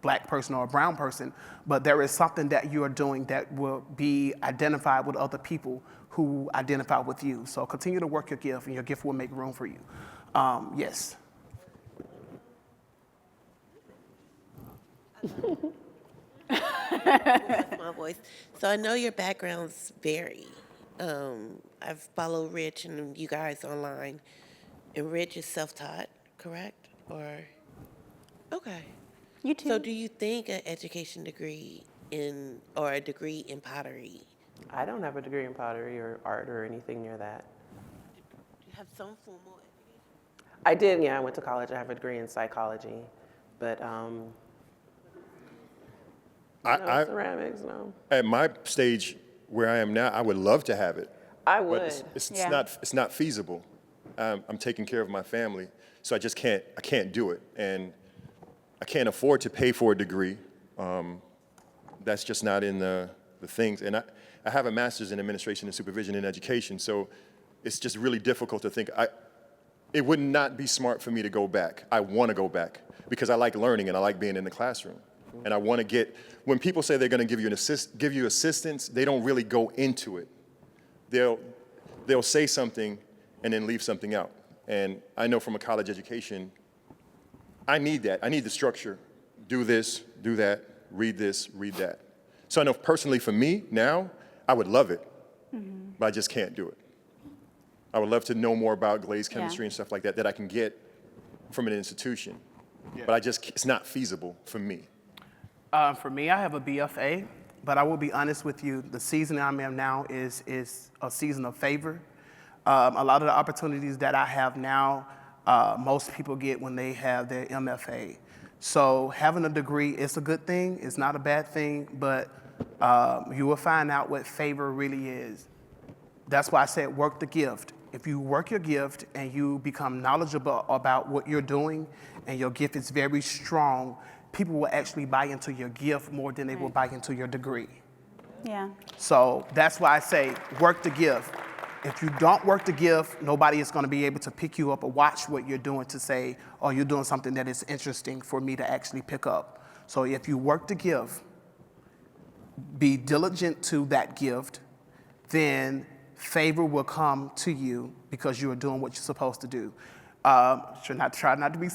black person or a brown person, but there is something that you are doing that will be identified with other people who identify with you. So continue to work your gift, and your gift will make room for you. Yes. My voice. So I know your backgrounds vary. I've followed Rich and you guys online, and Rich is self-taught, correct? Okay. You too. So do you think an education degree or a degree in pottery? I don't have a degree in pottery or art or anything near that. Do you have some formal education? I did, yeah. I went to college. I have a degree in psychology, but ceramics, no. At my stage where I am now, I would love to have it. I But would. it's not feasible. I'm taking care of my family, so I can't do it. And I can't afford to pay for a degree. That's just not in the things. And I have a master's in administration and supervision in education, so it's just really difficult to think. it would not be smart for me to go back. I want to go back because I like learning and I like being in the classroom. And I want to when people say they're going to give you assistance, they don't really go into it. They'll say something and then leave something out. And I know from a college education, I need that. I need the structure. Do this, do that, read this, read that. So I know personally for me now, I would love it, but I just can't do it. I would love to know more about glaze chemistry and stuff like that I can get from an institution. But it's not feasible for me. For me, I have a BFA, but I will be honest with you, the season I'm in now is a season of favor. A lot of the opportunities that I have now, most people get when they have their MFA. So having a degree is a good thing, it's not a bad thing, but you will find out what favor really is. That's why I said work the gift. If you work your gift and you become knowledgeable about what you're doing and your gift is very strong, people will actually buy into your gift more than they will buy into your degree. Yeah. So that's why I say work the gift. If you don't work the gift, nobody is going to be able to pick you up or watch what you're doing to say, oh, you're doing something that is interesting for me to actually pick up. So if you work the gift, be diligent to that gift, then favor will come to you because you are doing what you're supposed to do. Try not to be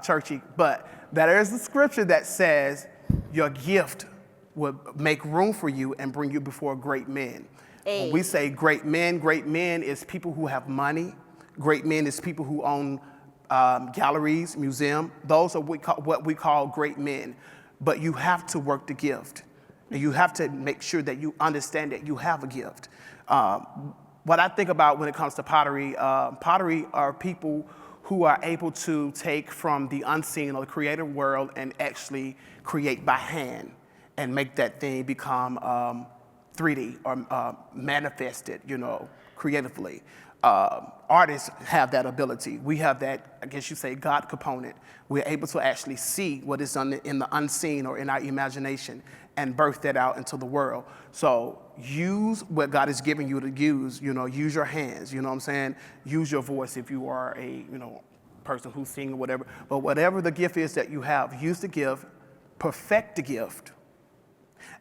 churchy, but there is a scripture that says your gift will make room for you and bring you before great men. Hey. When we say great men is people who have money. Great men is people who own galleries, museums. Those are what we call great men. But you have to work the gift. And you have to make sure that you understand that you have a gift. What I think about when it comes to pottery, pottery are people who are able to take from the unseen or the creative world and actually create by hand and make that thing become 3D or manifested, creatively. Artists have that ability. We have that, I guess you say, God component. We're able to actually see what is in the unseen or in our imagination and birth that out into the world. So use what God is giving you to use, use your hands, you know what I'm saying? Use your voice if you are a, person who's singing or whatever. But whatever the gift is that you have, use the gift, perfect the gift,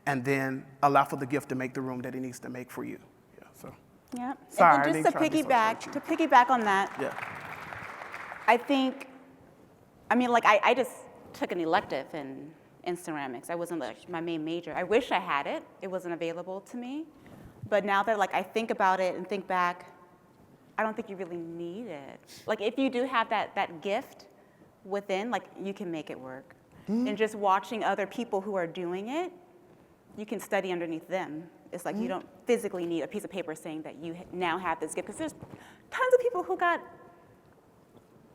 and then allow for the gift to make the room that it needs to make for you. Yeah, so. Yeah. Sorry, And I then didn't just try to be so to piggyback on that, Yeah. I think, I just took an elective in ceramics. I wasn't my main major. I wish I had it. It wasn't available to me. But now that I think about it and think back, I don't think you really need it. If you do have that gift within, you can make it work. And just watching other people who are doing it, you can study underneath them. It's you don't physically need a piece of paper saying that you now have this gift, because there's tons of people who got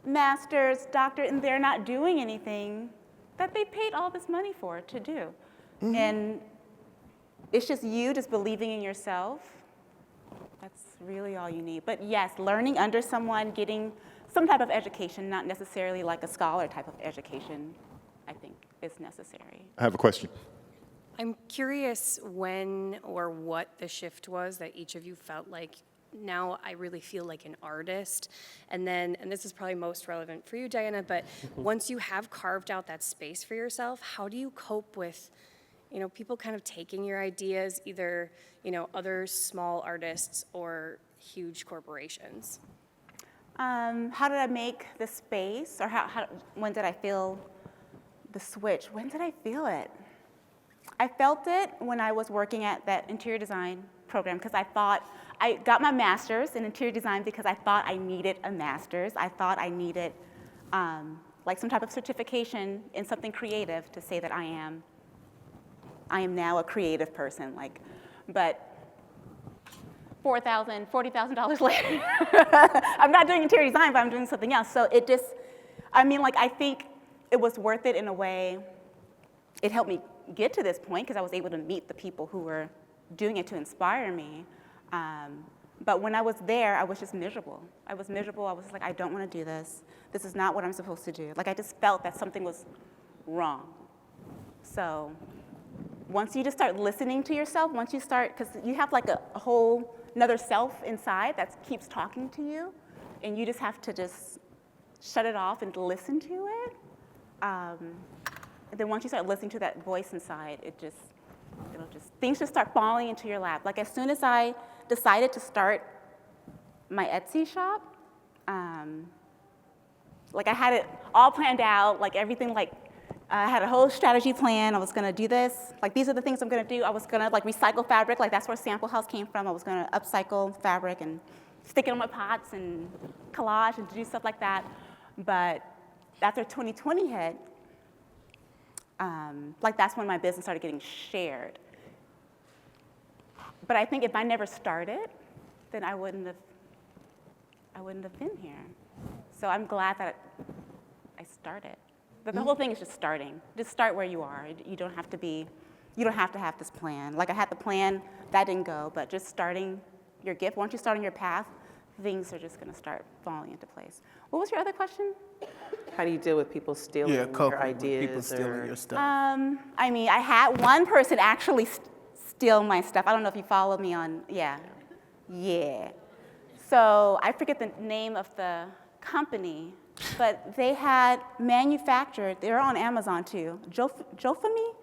masters, doctorate, and they're not doing anything that they paid all this money for to do. And it's just you just believing in yourself. That's really all you need. But yes, learning under someone, getting some type of education, not necessarily like a scholar type of education, I think is necessary. I have a question. I'm curious when or what the shift was that each of you felt like, now I really feel like an artist. And this is probably most relevant for you, Diana, but once you have carved out that space for yourself, how do you cope with, people kind of taking your ideas, either, other small artists or huge corporations? How did I make the space, or when did I feel the switch? When did I feel it? I felt it when I was working at that interior design program, because I got my master's in interior design because I thought I needed a master's. I thought I needed some type of certification in something creative to say that I am now a creative person. But $4,000, $40,000 later, I'm not doing interior design, but I'm doing something else. So it just, I think it was worth it in a way. It helped me get to this point because I was able to meet the people who were doing it to inspire me. But when I was there, I was just miserable. I was just I don't want to do this. This is not what I'm supposed to do. I just felt that something was wrong. So once you just start listening to yourself, because you have a whole another self inside that keeps talking to you, and you just have to just shut it off and listen to it. And then once you start listening to that voice inside, things just start falling into your lap. Like as soon as I decided to start my Etsy shop, like I had it all planned out, like everything, like I had a whole strategy plan. I was gonna do this, like these are the things I'm gonna do. I was gonna like recycle fabric, like that's where SampleHAUS came from. I was gonna upcycle fabric and stick it on my pots and collage and do stuff like that. But after 2020 hit, like that's when my business started getting shared. But I think if I never started, then I wouldn't have been here. So I'm glad that I started. But the whole thing is just starting. Just start where you are. You don't have to have this plan. Like I had the plan, that didn't go, but just starting your gift, once you start on your path, things are just gonna start falling into place. What was your other question? How do you deal with people stealing your ideas? People stealing your stuff. I mean, I had one person actually steal my stuff. I don't know if you follow me on, yeah. So I forget the name of the company, but they had manufactured, they're on Amazon too, Jofami?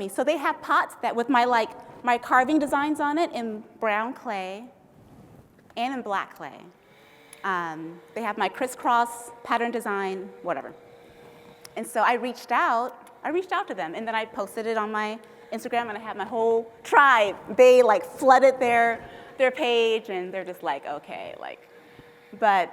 So they have pots that with my carving designs on it in brown clay and in black clay. They have my crisscross pattern design, whatever. And so I reached out to them, and then I posted it on my Instagram, and I had my whole tribe. They like flooded their page, and they're just like, okay, like, but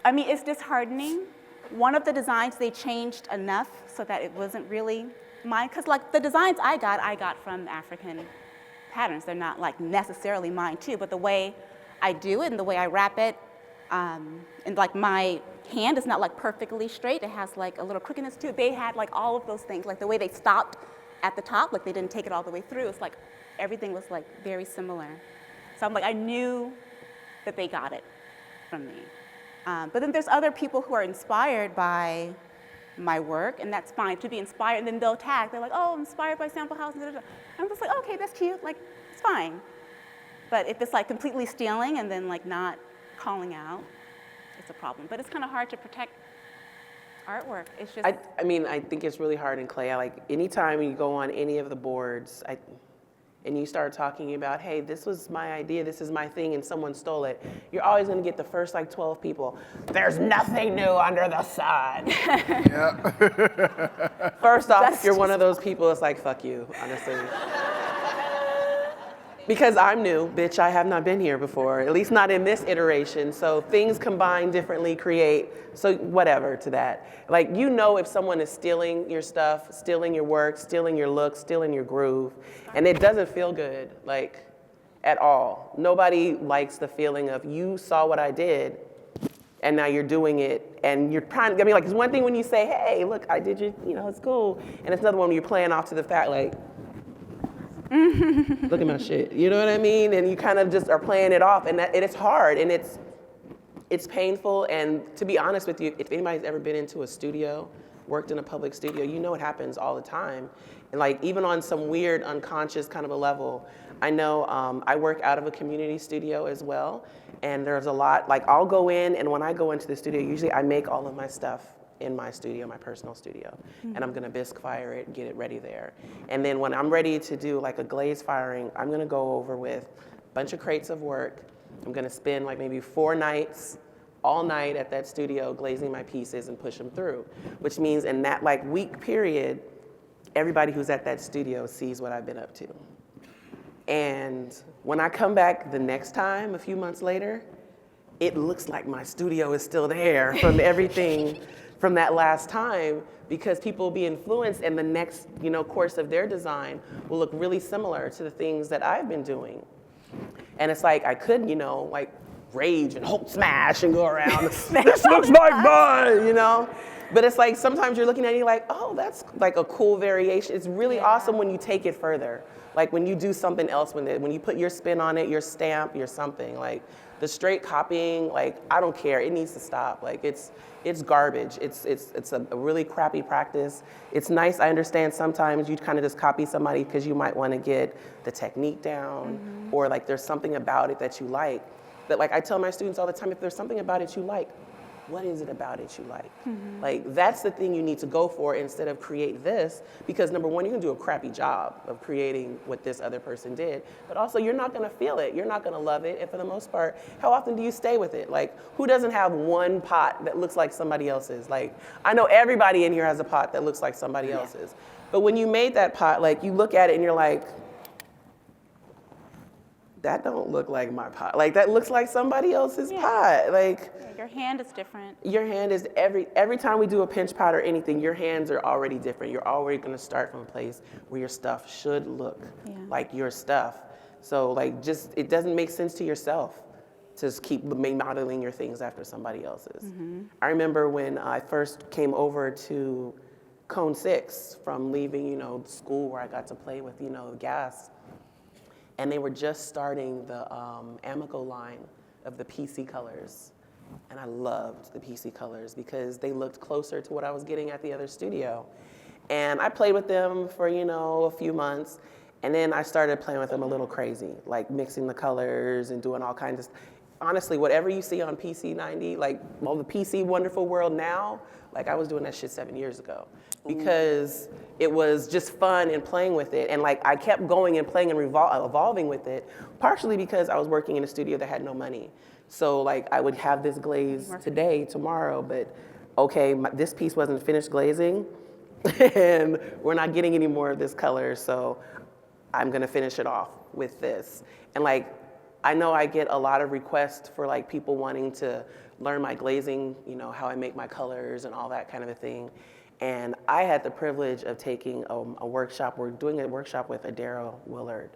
I mean, it's disheartening. One of the designs they changed enough so that it wasn't really mine, because like the designs I got from African patterns. They're not like necessarily mine too, but the way I do it and the way I wrap it, and like my hand is not like perfectly straight. It has like a little crookedness to it. They had like all of those things, like the way they stopped at the top, like they didn't take it all the way through. It's like everything was like very similar. So I'm like, I knew that they got it from me. But then there's other people who are inspired by my work, and that's fine to be inspired. And then they'll tag. They're like, oh, I'm inspired by SampleHAUS. And I'm just like, okay, that's cute. Like, it's fine. But if it's like completely stealing and then like not calling out, it's a problem. But it's kind of hard to protect artwork. It's just. I mean, I think it's really hard in clay. Like anytime you go on any of the boards, and you start talking about, hey, this was my idea, this is my thing, and someone stole it, you're always gonna get the first like 12 people. There's nothing new under the sun. First off, if you're one of those people, it's like, fuck you, honestly. Because I'm new, bitch, I have not been here before, at least not in this iteration. So things combine differently, create, so whatever to that. Like, you know if someone is stealing your stuff, stealing your work, stealing your look, stealing your groove, and it doesn't feel good, like, at all. Nobody likes the feeling of you saw what I did, and now you're doing it, and you're trying, I mean, like, it's one thing when you say, hey, look, I did you know, it's cool, and it's another one when you're playing off to the fact, like, look at my shit, you know what I mean? And you kind of just are playing it off, and it's hard, and it's painful, and to be honest with you, if anybody's ever been into a studio, worked in a public studio, you know it happens all the time. And like, even on some weird, unconscious kind of a level, I know I work out of a community studio as well, and there's a lot, like I'll go in, and when I go into the studio, usually I make all of my stuff in my studio, my personal studio. And I'm gonna bisque fire it, get it ready there. And then when I'm ready to do like a glaze firing, I'm gonna go over with a bunch of crates of work. I'm gonna spend like maybe 4 nights, all night at that studio glazing my pieces and push them through. Which means in that like week period, everybody who's at that studio sees what I've been up to. And when I come back the next time, a few months later, it looks like my studio is still there from everything from that last time, because people will be influenced, and the next, you know, course of their design will look really similar to the things that I've been doing. And it's like, I could, you know, like rage and Hulk smash and go around, this looks like mine, you know? But it's like, sometimes you're looking at it like, oh, that's like a cool variation. It's really awesome when you take it further. Like when you do something else with it, when you put your spin on it, your stamp, your something. Like the straight copying, like I don't care, it needs to stop. Like it's garbage. It's a really crappy practice. It's nice, I understand sometimes you kind of just copy somebody because you might want to get the technique down, or like there's something about it that you like. But like I tell my students all the time, if there's something about it you like, what is it about it you like? Like, that's the thing you need to go for instead of create this, because number one, you're gonna do a crappy job of creating what this other person did, but also you're not gonna feel it, you're not gonna love it, and for the most part, how often do you stay with it? Like, who doesn't have one pot that looks like somebody else's? Like, I know everybody in here has a pot that looks like somebody else's, but when you made that pot, like, you look at it and you're like, that don't look like my pot. Like, that looks like somebody else's pot. Like, Your hand is different. your hand is, every time we do a pinch pot or anything, your hands are already different. You're already gonna start from a place where your stuff should look like your stuff. So like, just, it doesn't make sense to yourself to just keep modeling your things after somebody else's. I remember when I first came over to Cone 6 from leaving, you know, school where I got to play with, you know, gas. And they were just starting the Amico line of the PC colors. And I loved the PC colors because they looked closer to what I was getting at the other studio. And I played with them for, you know, a few months. And then I started playing with them a little crazy, like mixing the colors and doing all kinds of, honestly, whatever you see on PC 90, like, well, the PC Wonderful World now, like, I was doing that shit 7 years ago. Because it was just fun and playing with it. And like, I kept going and playing and evolving with it, partially because I was working in a studio that had no money. So like, I would have this glaze today, tomorrow, but okay, this piece wasn't finished glazing and we're not getting any more of this color, so I'm gonna finish it off with this. And like, I know I get a lot of requests for like people wanting to learn my glazing, you know, how I make my colors and all that kind of a thing. And I had the privilege of taking a workshop, we're doing a workshop with Adewole Willard.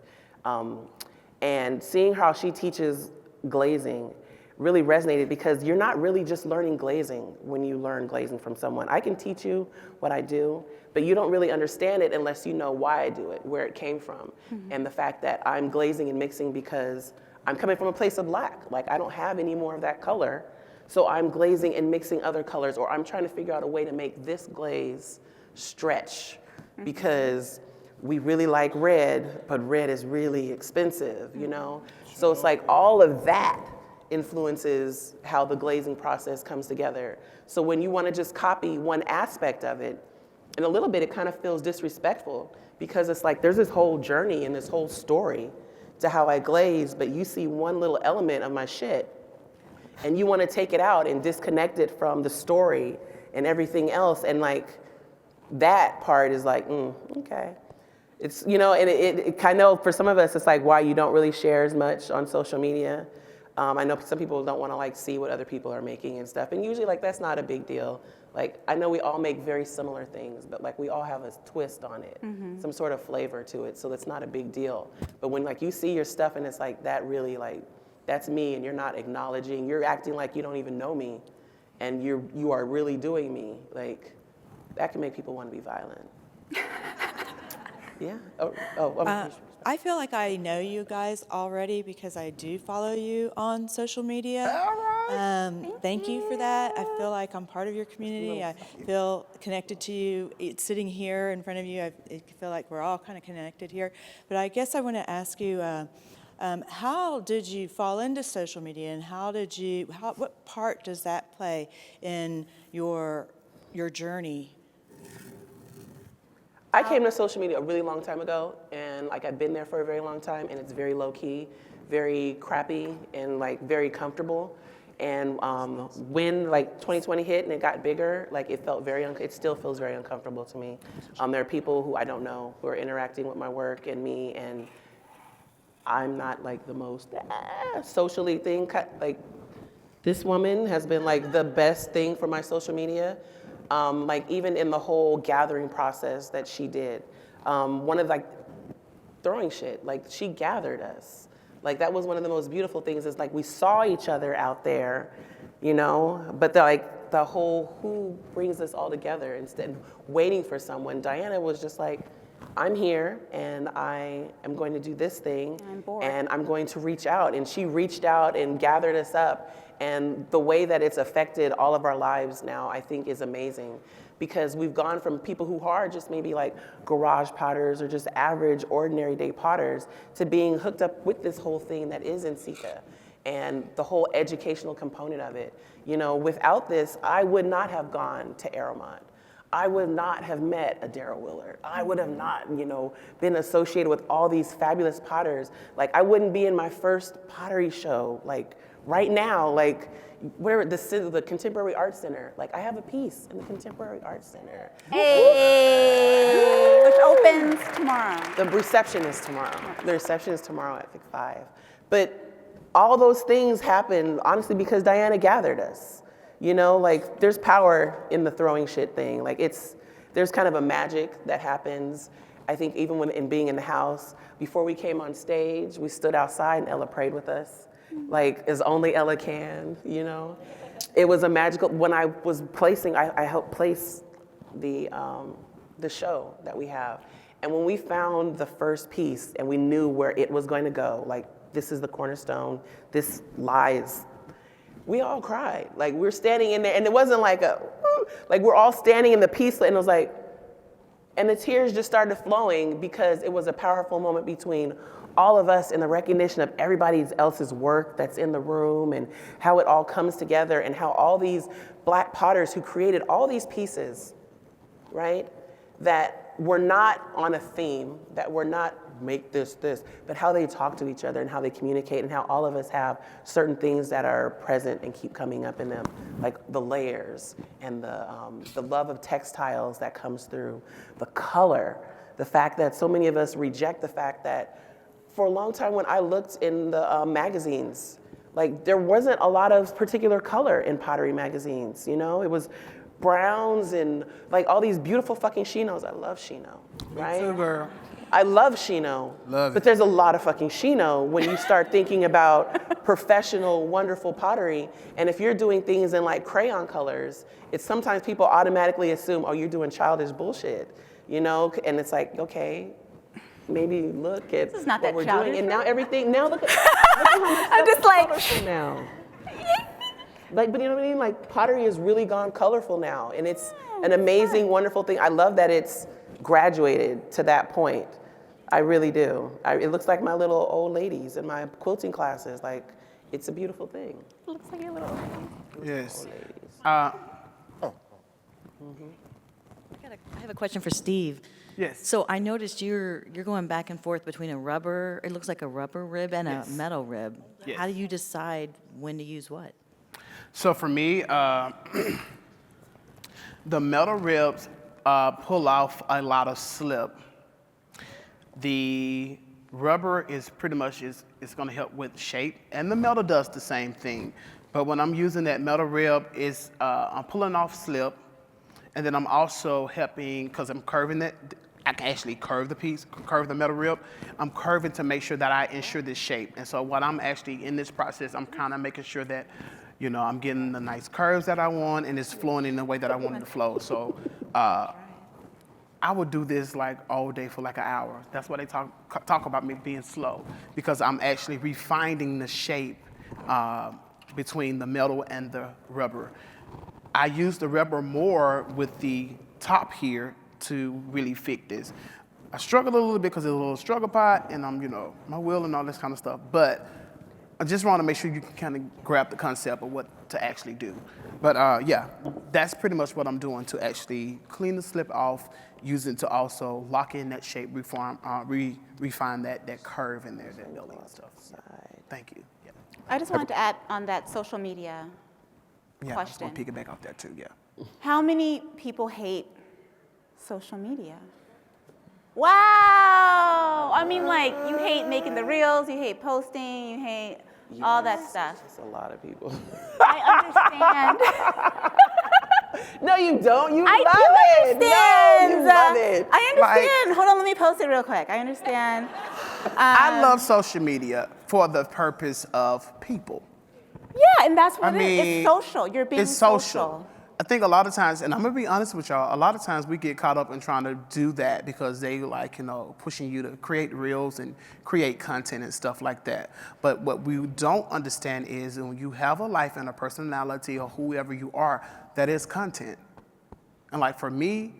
And seeing how she teaches glazing really resonated because you're not really just learning glazing when you learn glazing from someone. I can teach you what I do, but you don't really understand it unless you know why I do it, where it came from. And the fact that I'm glazing and mixing because I'm coming from a place of lack. Like, I don't have any more of that color. So I'm glazing and mixing other colors, or I'm trying to figure out a way to make this glaze stretch because we really like red, but red is really expensive, you know? So it's like all of that influences how the glazing process comes together. So when you want to just copy one aspect of it, in a little bit, it kind of feels disrespectful because it's like there's this whole journey and this whole story to how I glaze, but you see one little element of my shit and you want to take it out and disconnect it from the story and everything else. And like, that part is like, okay. It's, you know, and it kind of, for some of us, it's like why you don't really share as much on social media. I know some people don't want to like see what other people are making and stuff. And usually like, that's not a big deal. Like, I know we all make very similar things, but like we all have a twist on it, some sort of flavor to it. So that's not a big deal. But when like you see your stuff and it's like, that really like, that's me, and you're not acknowledging, you're acting like you don't even know me, and you are really doing me, like, that can make people want to be violent. Yeah? I feel like I know you guys already because I do follow you on social media. All right. Thank you for that. I feel like I'm part of your community. I feel connected to you. It's sitting here in front of you, I feel like we're all kind of connected here. But I guess I want to ask you, how did you fall into social media, and what part does that play in your journey? I came to social media a really long time ago, and like I've been there for a very long time, and it's very low key, very crappy, and like very comfortable. And when like 2020 hit and it got bigger, like it felt it still feels very uncomfortable to me. There are people who I don't know who are interacting with my work and me, and I'm not like the most socially thing. Like, this woman has been like the best thing for my social media. Like even in the whole gathering process that she did, one of like throwing shit, like she gathered us. Like that was one of the most beautiful things is like we saw each other out there, you know, but the whole who brings us all together instead of waiting for someone. Diana was just like, I'm here and I am going to do this thing and I'm going to reach out. And she reached out and gathered us up. And the way that it's affected all of our lives now, I think is amazing. Because we've gone from people who are just maybe like garage potters or just average, ordinary day potters to being hooked up with this whole thing that is NCECA. and the whole educational component of it. You know, without this, I would not have gone to Aramont. I would not have met Adewole Willard. I would have not, you know, been associated with all these fabulous potters. Like, I wouldn't be in my first pottery show. Like, right now, like, where the Contemporary Art Center. Like, I have a piece in the Contemporary Art Center. Hey, which opens tomorrow. The reception is tomorrow. The reception is tomorrow at 5. But all those things happen, honestly, because Diana gathered us. You know, like, there's power in the throwing shit thing. Like, there's kind of a magic that happens. I think even in being in the house, before we came on stage, we stood outside and Ella prayed with us. Like, as only Ella can, you know? It was a magical, when I was placing, I helped place the show that we have. And when we found the first piece and we knew where it was going to go, like, this is the cornerstone, this lies, we all cried. Like, we're standing in there, and it wasn't like we're all standing in the piece, and it was like, and the tears just started flowing because it was a powerful moment between all of us and the recognition of everybody else's work that's in the room and how it all comes together and how all these Black potters who created all these pieces, right, that were not on a theme, that were not make this, but how they talk to each other and how they communicate and how all of us have certain things that are present and keep coming up in them, like the layers and the love of textiles that comes through, the color, the fact that so many of us reject the fact that for a long time when I looked in the magazines, like there wasn't a lot of particular color in pottery magazines, you know? It was browns and like all these beautiful fucking chinos. I love chino, right? Me too, girl. I love chino, but there's a lot of fucking chino when you start thinking about professional, wonderful pottery. And if you're doing things in like crayon colors, it's sometimes people automatically assume, oh, you're doing childish bullshit, you know? And it's like, okay, maybe look at what we're doing. And now everything, now look at how much I'm just like, colorful now. Like, but you know what I mean? Like pottery has really gone colorful now. And it's an amazing, wonderful thing. I love that it's graduated to that point. I really do. It looks like my little old ladies in my quilting classes. Like, it's a beautiful thing. It looks like your little old lady. Yes. I have a question for Steve. Yes. So I noticed you're going back and forth between a rubber, it looks like a rubber rib and a metal rib. Yes. How do you decide when to use what? So for me, the metal ribs pull off a lot of slip. The rubber is pretty much it's going to help with shape, and the metal does the same thing. But when I'm using that metal rib, I'm pulling off slip, and then I'm also helping because I'm curving it. I can actually curve the piece, curve the metal rib. I'm curving to make sure that I ensure this shape. And so what I'm actually in this process, I'm kind of making sure that, you know, I'm getting the nice curves that I want, and it's flowing in the way that I want it to flow. So. I would do this like all day for like an hour. That's why they talk about me being slow, because I'm actually refining the shape between the metal and the rubber. I use the rubber more with the top here to really fit this. I struggle a little bit because it's a little struggle pot and I'm, you know, my wheel and all this kind of stuff, but I just want to make sure you can kind of grab the concept of what to actually do. But yeah, that's pretty much what I'm doing to actually clean the slip off, using to also lock in that shape, refine that curve in there, that building and stuff. Thank you. Yeah. I just wanted to add on that social media Yeah, I just question. want to piggyback off that too, yeah. How many people hate social media? Wow! I mean, like, you hate making the reels, you hate posting, you hate all that stuff. That's a lot of people. I understand. No, you don't. You I love do it. understand. No, you love it. I understand. Hold on, let me post it real quick. I understand. I love social media for the purpose of people. Yeah, and that's what I it is. mean, It's social. You're being it's social. I think a lot of times, and I'm gonna be honest with y'all, a lot of times we get caught up in trying to do that because they like, you know, pushing you to create reels and create content and stuff like that. But what we don't understand is when you have a life and a personality or whoever you are, that is content. And like for me,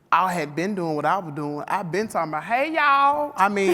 I had been doing what I was doing. I've been talking about, hey y'all. I mean,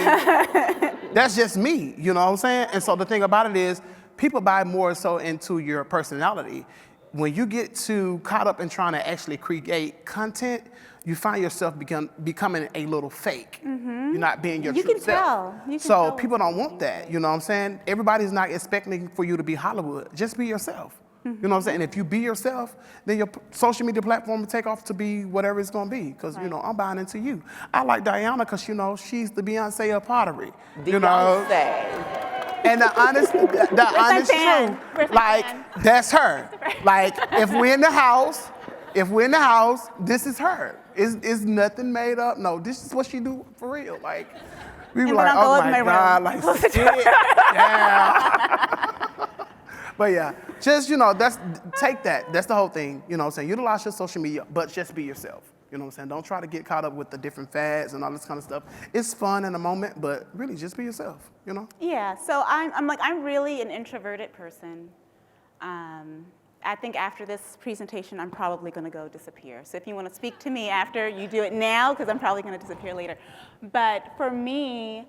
that's just me, you know what I'm saying? And so the thing about it is, people buy more so into your personality. When you get too caught up in trying to actually create content, you find yourself becoming a little fake. You're not being your You true can self. tell. You can So tell people when don't want that. You know what I'm saying? Everybody's not expecting for you to be Hollywood. Just be yourself. You know what I'm saying? And if you be yourself, then your social media platform will take off to be whatever it's going to be. Because, you know, I'm buying into you. I like Diana because, you know, she's the Beyonce of pottery. You know? And the honest truth, like, that's her. Like, if we're in the house, this is her. It's nothing made up. No, this is what she do for real. Like, we were like, oh my God, like, shit. Yeah. But yeah, just, you know, take that. That's the whole thing. You know what I'm saying? Utilize your social media, but just be yourself. You know what I'm saying? Don't try to get caught up with the different fads and all this kind of stuff. It's fun in the moment, but really just be yourself, you know? Yeah, so I'm really an introverted person. I think after this presentation, I'm probably going to go disappear. So if you want to speak to me after, you do it now, because I'm probably going to disappear later. But for me,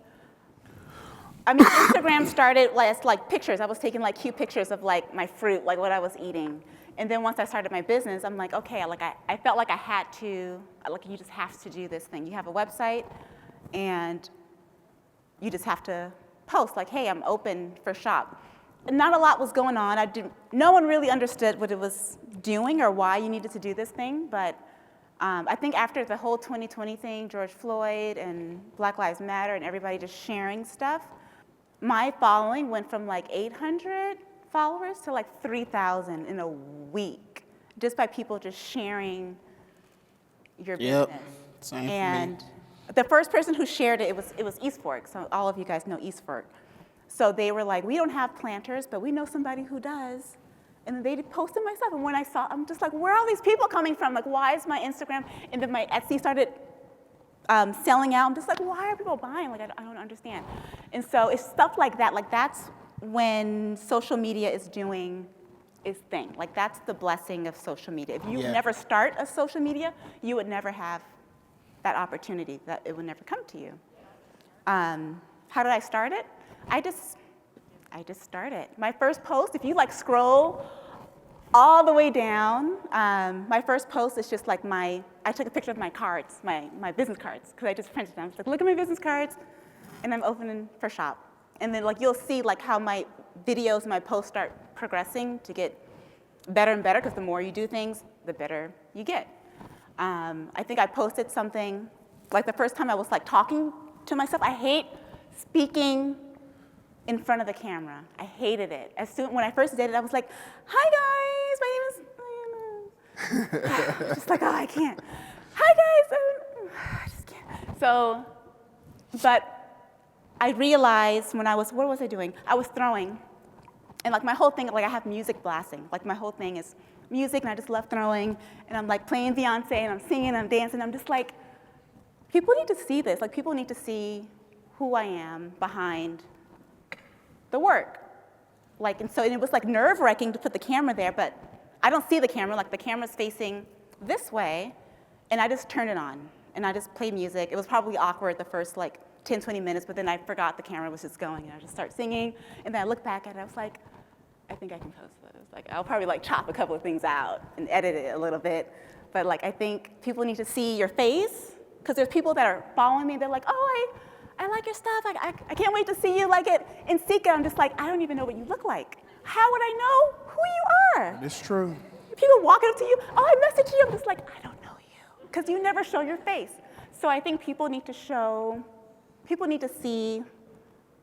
I mean, Instagram started as like pictures. I was taking like cute pictures of like my fruit, like what I was eating. And then once I started my business, I'm like, okay, like I felt like I had to, like you just have to do this thing. You have a website and you just have to post like, hey, I'm open for shop. And not a lot was going on. No one really understood what it was doing or why you needed to do this thing. But I think after the whole 2020 thing, George Floyd and Black Lives Matter and everybody just sharing stuff, my following went from like 800 followers to like 3,000 in a week, just by people just sharing your business. Same and for me. the first person who shared it was East Fork. So all of you guys know East Fork. So they were like, we don't have planters, but we know somebody who does. And then they posted my stuff. And when I saw, I'm just like, where are all these people coming from? Like, why is my Instagram? And then my Etsy started selling out. I'm just like, why are people buying? Like, I don't understand. And so it's stuff like that. Like, that's when social media is doing its thing. Like, that's the blessing of social media. If you never start a social media, you would never have that opportunity. That it would never come to you. How did I start it? I just started. My first post, if you like scroll all the way down, my first post is just like I took a picture of my cards, my business cards, because I just printed them. I was like, look at my business cards, and I'm opening for shop. And then like you'll see like how my videos and my posts start progressing to get better and better, because the more you do things, the better you get. I think I posted something, like the first time I was like talking to myself. I hate speaking in front of the camera. I hated it. When I first did it, I was like, hi guys, my name is Diana. Just like, oh, I can't. Hi guys, I just can't. So, but I realized what was I doing? I was throwing. And like my whole thing, like I have music blasting. Like my whole thing is music, and I just love throwing. And I'm like playing Beyonce, and I'm singing, and I'm dancing. I'm just like, people need to see this. Like people need to see who I am behind the work. Like, and it was like nerve-wracking to put the camera there, but I don't see the camera, like the camera's facing this way, and I just turn it on, and I just play music. It was probably awkward the first like 10, 20 minutes, but then I forgot the camera was just going, and I just start singing, and then I look back at it, I was like, I think I can post this. Like, I'll probably like chop a couple of things out and edit it a little bit, but like I think people need to see your face, because there's people that are following me, they're like, oh, I like your stuff. I can't wait to see you like at NCECA. I'm just like, I don't even know what you look like. How would I know who you are? It's true. People walking up to you, oh, I messaged you. I'm just like, I don't know you. Because you never show your face. So I think people need to see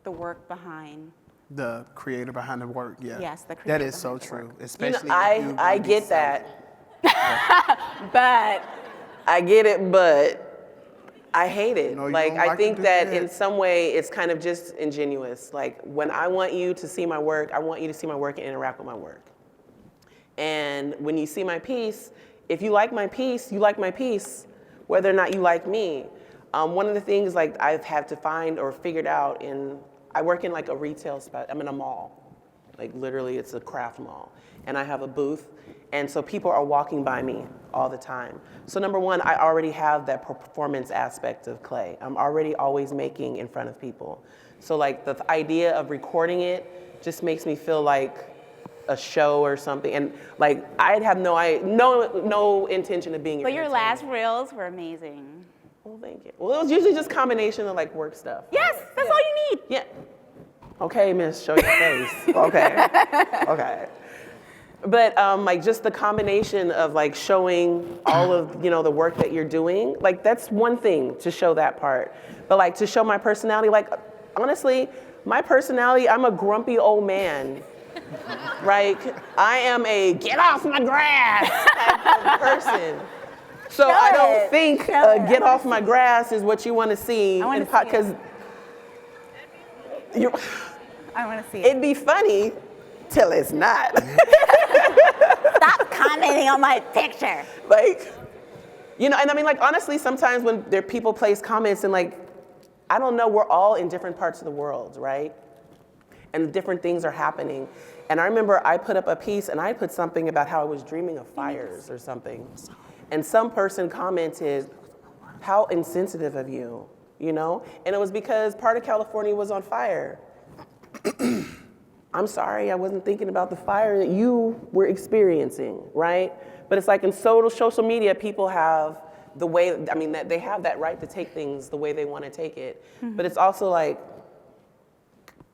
the work behind. The creator behind the work, yeah. Yes, the creator. That is so true, especially I get that. But. I get it, but I hate it. No, like, don't I like think to do that that. in some way it's kind of just ingenuous. Like, when I want you to see my work, I want you to see my work and interact with my work. And when you see my piece, if you like my piece, you like my piece, whether or not you like me. One of the things like I've had to find or figured out I work in like a retail spot, I'm in a mall. Like literally, it's a craft mall. And I have a booth, and so people are walking by me all the time. So number one, I already have that performance aspect of clay. I'm already always making in front of people. So like the idea of recording it just makes me feel like a show or something. And like I'd have no intention of being. But your last reels were amazing. Well, thank you. Well, it was usually just combination of like work stuff. Yes, that's all you need. Yeah. Okay, miss, show your face. Okay. Okay. But like just the combination of like showing all of, the work that you're doing, like that's one thing to show that part. But like to show my personality, like honestly, my personality, I'm a grumpy old man. Right? I am a get off my grass type of person. So I don't think get off my grass is what you want to see. Because I want to see it. It'd be funny till it's not. Stop commenting on my picture. Like, and I mean, like, honestly, sometimes when people place comments and like, I don't know, we're all in different parts of the world, right? And different things are happening. And I remember I put up a piece and I put something about how I was dreaming of fires or something. And some person commented, how insensitive of you, And it was because part of California was on fire. I'm sorry, I wasn't thinking about the fire that you were experiencing, right? But it's like in social media, people have the way, that they have that right to take things the way they want to take it. Mm-hmm. But it's also like,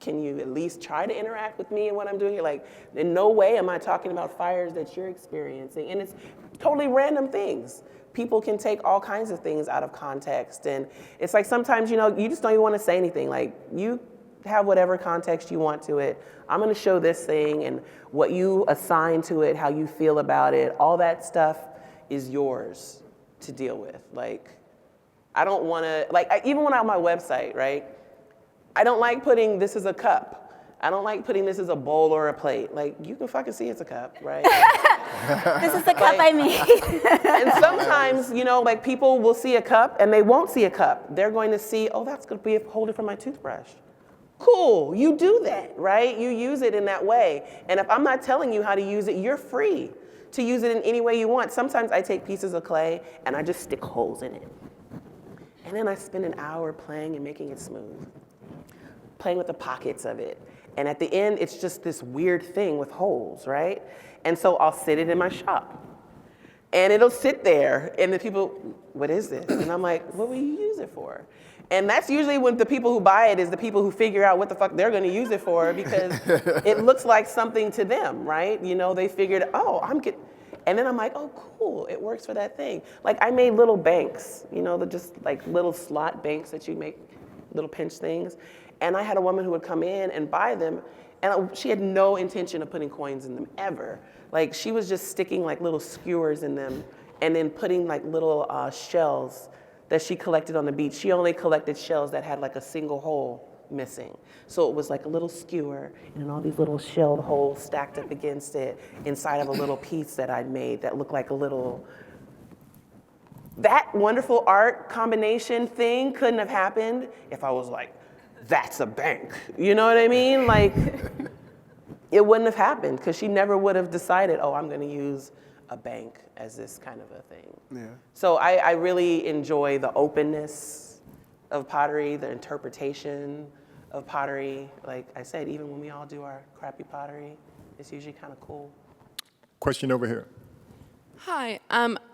can you at least try to interact with me and what I'm doing here? Like, in no way am I talking about fires that you're experiencing. And it's totally random things. People can take all kinds of things out of context. And it's like sometimes, you just don't even want to say anything. Like, you have whatever context you want to it. I'm going to show this thing and what you assign to it, how you feel about it, all that stuff is yours to deal with. Like, I don't want to, even when I'm on my website, right? I don't like putting this as a cup. I don't like putting this as a bowl or a plate. Like, you can fucking see it's a cup, right? This is the cup I made. And sometimes, people will see a cup and they won't see a cup. They're going to see, oh, that's going to be a holder for my toothbrush. Cool, you do that, right? You use it in that way. And if I'm not telling you how to use it, you're free to use it in any way you want. Sometimes I take pieces of clay and I just stick holes in it. And then I spend an hour playing and making it smooth, playing with the pockets of it. And at the end, it's just this weird thing with holes, right? And so I'll sit it in my shop. And it'll sit there, and the people, what is this? And I'm like, what will you use it for? And that's usually when the people who buy it is the people who figure out what the fuck they're gonna use it for, because it looks like something to them, right? They figured, and then I'm like, oh, cool, it works for that thing. Like, I made little banks, just like little slot banks that you make, little pinch things. And I had a woman who would come in and buy them, and she had no intention of putting coins in them ever. Like, she was just sticking like little skewers in them and then putting like little shells that she collected on the beach. She only collected shells that had like a single hole missing. So it was like a little skewer and all these little shelled holes stacked up against it inside of a little piece that I'd made that looked like a little. That wonderful art combination thing couldn't have happened if I was like, that's a bank. You know what I mean? Like, it wouldn't have happened because she never would have decided, oh, I'm going to use a bank as this kind of a thing. Yeah. So I really enjoy the openness of pottery, the interpretation of pottery. Like I said, even when we all do our crappy pottery, it's usually kind of cool. Question over here. Hi.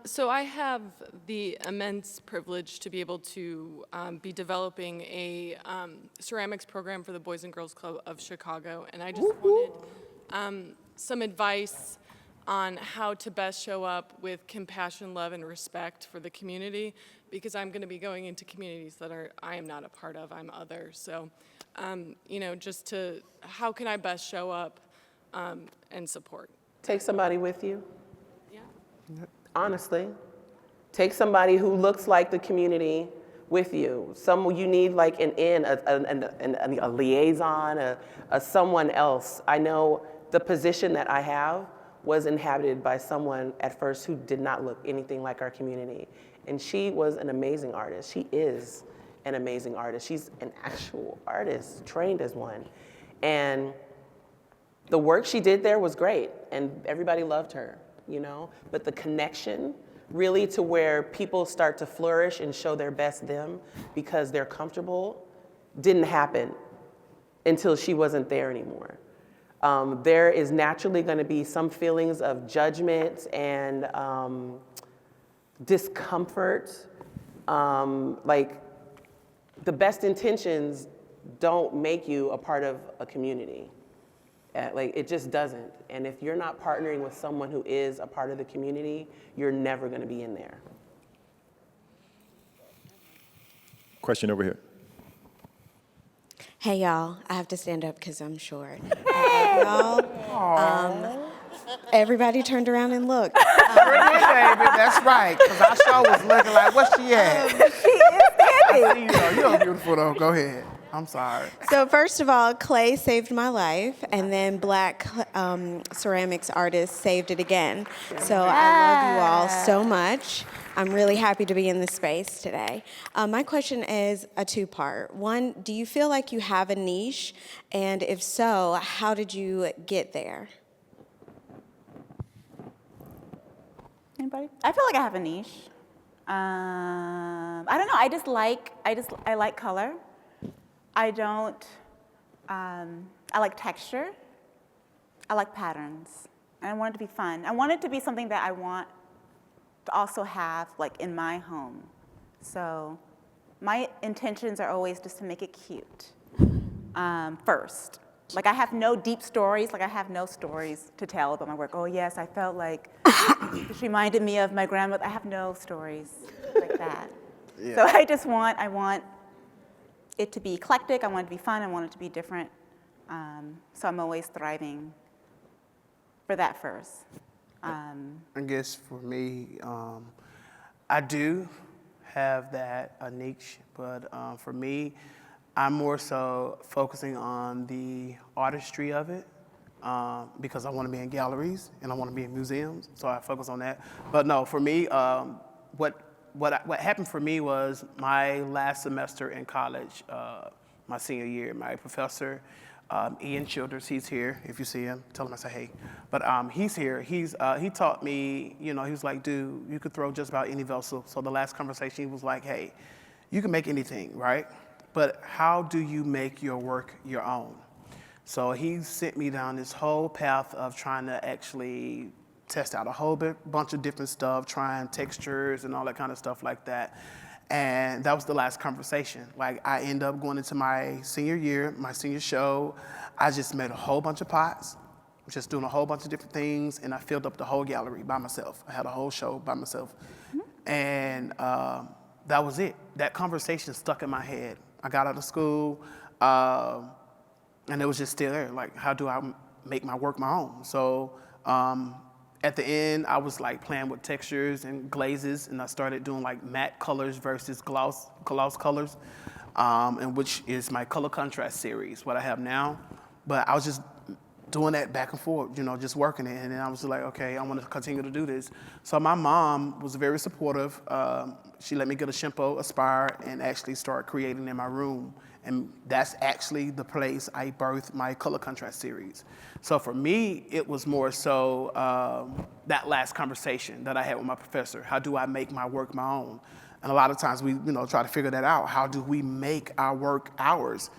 So I have the immense privilege to be able to be developing a ceramics program for the Boys and Girls Club of Chicago, and I just wanted some advice on how to best show up with compassion, love, and respect for the community, because I'm going to be going into communities that I am not a part of. I'm other. So, how can I best show up and support? Take somebody with you. Honestly, take somebody who looks like the community with you. You need like a liaison, someone else. I know the position that I have was inhabited by someone at first who did not look anything like our community. And she was an amazing artist. She is an amazing artist. She's an actual artist, trained as one. And The work she did there was great, and everybody loved her, you know? But the connection, really to where people start to flourish and show their best them because they're comfortable, didn't happen until she wasn't there anymore. There is naturally going to be some feelings of judgment and discomfort. Like, the best intentions don't make you a part of a community. Like, it just doesn't. And if you're not partnering with someone who is a part of the community, you're never going to be in there. Question over here. Hey, y'all. I have to stand up because I'm short. Y'all. Everybody turned around and looked. Yeah, baby, that's right. Because our show was looking like, what's she at? She is standing. I see you, though. You're beautiful, though. Go ahead. I'm sorry. So first of all, clay saved my life, and then black ceramics artists saved it again. So I love you all so much. I'm really happy to be in this space today. My question is a two-part. One, do you feel like you have a niche? And if so, how did you get there? Anybody? I feel like I have a niche. I don't know. I like color. I like texture. I like patterns. And I want it to be fun. I want it to be something that I want to also have, like, in my home. So my intentions are always just to make it cute first. Like, I have no deep stories. Like, I have no stories to tell about my work. Oh, yes, I felt like this reminded me of my grandmother. I have no stories like that. Yeah. So I want it to be eclectic. I want it to be fun. I want it to be different. So I'm always thriving for that first. I guess for me, I do have that a niche, but for me, I'm more so focusing on the artistry of it because I want to be in galleries and I want to be in museums, so I focus on that. But no, for me, what happened for me was my last semester in college, my senior year, my professor, Ian Childers, he's here. If you see him, tell him I say hey. But he's here. He taught me, you know, he was like, dude, you could throw just about any vessel. So the last conversation, he was like, hey, you can make anything, right? But how do you make your work your own? So he sent me down this whole path of trying to actually test out a whole bunch of different stuff, trying textures and all that kind of stuff like that. And that was the last conversation. Like, I ended up going into my senior year, my senior show. I just made a whole bunch of pots, just doing a whole bunch of different things, and I filled up the whole gallery by myself. I had a whole show by myself. And that was it. That conversation stuck in my head. I got out of school, and it was just still there. Like, how do I make my work my own? So at the end, I was like playing with textures and glazes, and I started doing like matte colors versus gloss colors, and which is my color contrast series, what I have now. But I was just doing that back and forth, you know, just working it. And then I was like, okay, I want to continue to do this. So my mom was very supportive. She let me get a Shimpo Aspire and actually start creating in my room. And that's actually the place I birthed my color contrast series. So for me, it was more so that last conversation that I had with my professor. How do I make my work my own? And a lot of times we, you know, try to figure that out. How do we make our work ours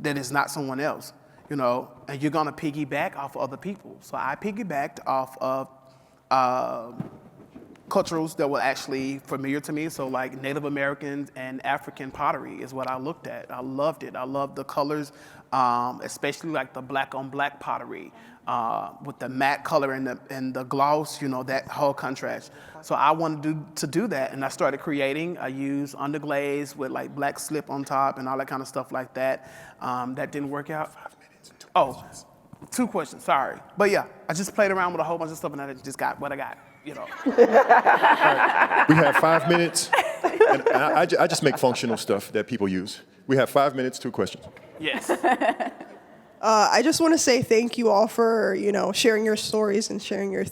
that is not someone else? You know, and you're gonna piggyback off of other people. So I piggybacked off of cultures that were actually familiar to me. So like Native Americans and African pottery is what I looked at. I loved it. I loved the colors, especially like the black on black pottery with the matte color and the gloss, you know, that whole contrast. So I wanted to do that, and I started creating. I used underglaze with like black slip on top and all that kind of stuff like that. That didn't work out. 2 questions, sorry. But yeah, I just played around with a whole bunch of stuff and I just got what I got, you know. Right. We have 5 minutes, and I just make functional stuff that people use. We have 5 minutes, 2 questions. Yes. I just want to say thank you all for, you know, sharing your stories and sharing your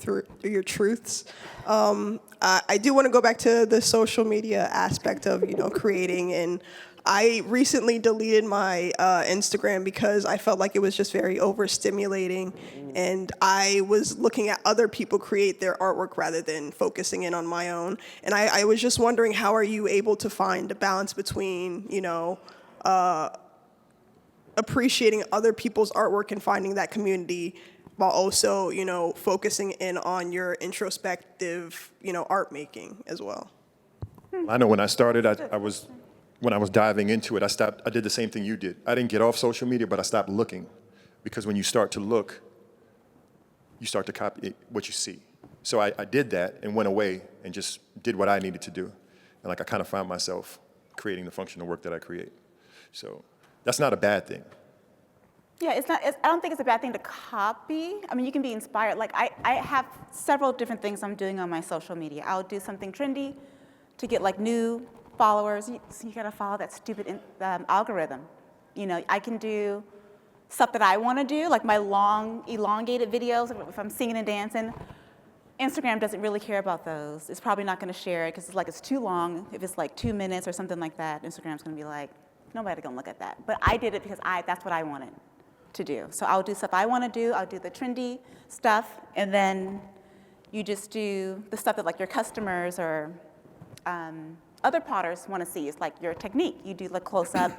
truths. I do want to go back to the social media aspect of, you know, creating, and I recently deleted my Instagram because I felt like it was just very overstimulating, and I was looking at other people create their artwork rather than focusing in on my own. And I was just wondering, how are you able to find a balance between, appreciating other people's artwork and finding that community while also, focusing in on your introspective, art making as well? I know when I started, when I was diving into it, I did the same thing you did. I didn't get off social media, but I stopped looking, because when you start to look, you start to copy what you see. So I did that and went away and just did what I needed to do. And I kind of found myself creating the functional work that I create. So that's not a bad thing. Yeah, I don't think it's a bad thing to copy. I mean, you can be inspired. Like, I have several different things I'm doing on my social media. I'll do something trendy to get, like, new followers. So you gotta follow that stupid algorithm. I can do stuff that I wanna do, like my long, elongated videos, if I'm singing and dancing. Instagram doesn't really care about those. It's probably not gonna share it, because it's too long. If it's like 2 minutes or something like that, Instagram's gonna be like, nobody's gonna look at that. But I did it because that's what I wanted to do. So I'll do stuff I want to do. I'll do the trendy stuff, and then you just do the stuff that, like, your customers or other potters want to see. It's like your technique. You do the close up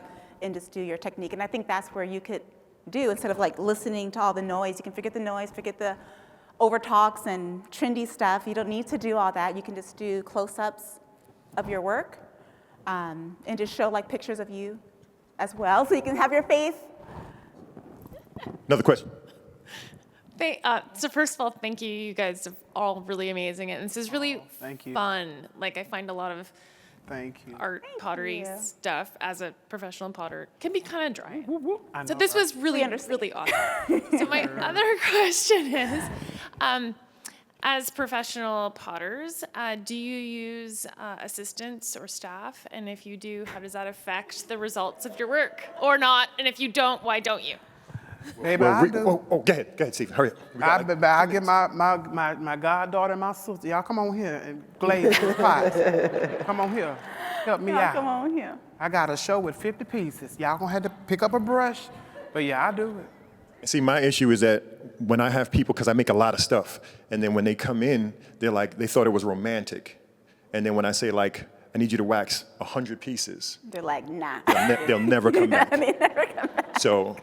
and just do your technique. And I think that's where you could do, instead of like listening to all the noise, you can forget the noise, forget the over talks and trendy stuff. You don't need to do all that. You can just do close ups of your work and just show like pictures of you as well, so you can have your face. Another question. So first of all, thank you. You guys are all really amazing, and this is really fun. Like, I find a lot of art, pottery stuff as a professional potter can be kind of dry. So this was really awesome. So my other question is, as professional potters, do you use assistants or staff? And if you do, how does that affect the results of your work, or not? And if you don't, why don't you? Maybe I do. Go ahead, Stephen, hurry up. I get my goddaughter and my sister. Y'all come on here and glaze the pots. Come on here, help me out. Come on here. I got a show with 50 pieces. Y'all gonna have to pick up a brush, but yeah, I do it. See, my issue is that when I have people, because I make a lot of stuff, and then when they come in, they thought it was romantic. And then when I say, like, I need you to wax 100 pieces, They're like, nah. they'll never come back. They never come back. So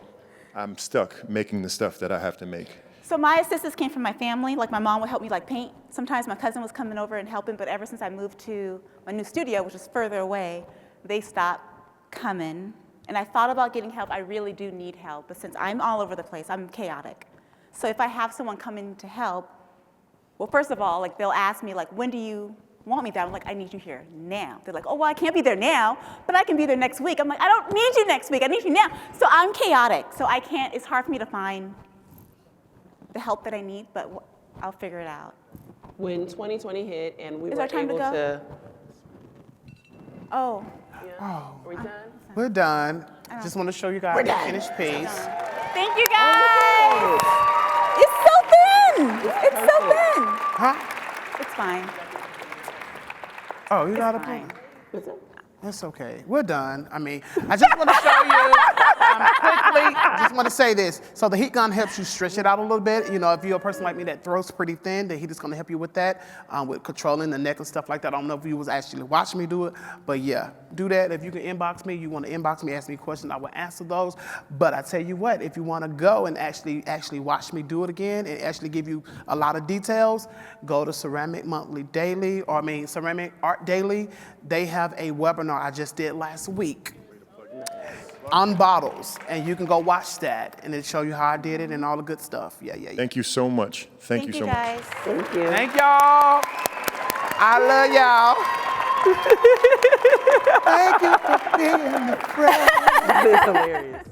I'm stuck making the stuff that I have to make. So my assistants came from my family. Like, my mom would help me like paint. Sometimes my cousin was coming over and helping, but ever since I moved to my new studio, which is further away, they stopped coming. And I thought about getting help. I really do need help, but since I'm all over the place, I'm chaotic. So if I have someone coming to help, well, first of all, like, they'll ask me, like, when do you want me there? I'm like, I need you here now. They're like, oh, well, I can't be there now, but I can be there next week. I'm like, I don't need you next week. I need you now. So I'm chaotic. So I can't, it's hard for me to find the help that I need, but I'll figure it out. When 2020 hit and we Is were our time to able go? to. Oh. Oh, Are we done? we're done. Just want to show you guys the finished piece. Thank you, guys. It's so thin. It's so thin. Huh? It's fine. Oh, you got to fine. put it? It's okay. We're done. I mean, I just want to show you quickly. I just want to say this. So the heat gun helps you stretch it out a little bit. You know, if you're a person like me that throws pretty thin, the heat is going to help you with that, with controlling the neck and stuff like that. I don't know if you was actually watching me do it, but yeah, do that. If you can inbox me, you want to inbox me, ask me questions, I will answer those. But I tell you what, if you want to go and actually watch me do it again and actually give you a lot of details, go to Ceramic Art Daily. They have a webinar I just did last week on bottles, and you can go watch that, and it'll show you how I did it and all the good stuff. Yeah. Thank you so much. Thank you so guys. much. Thank you. Thank y'all. I love y'all. Thank you for being the friend. It's hilarious.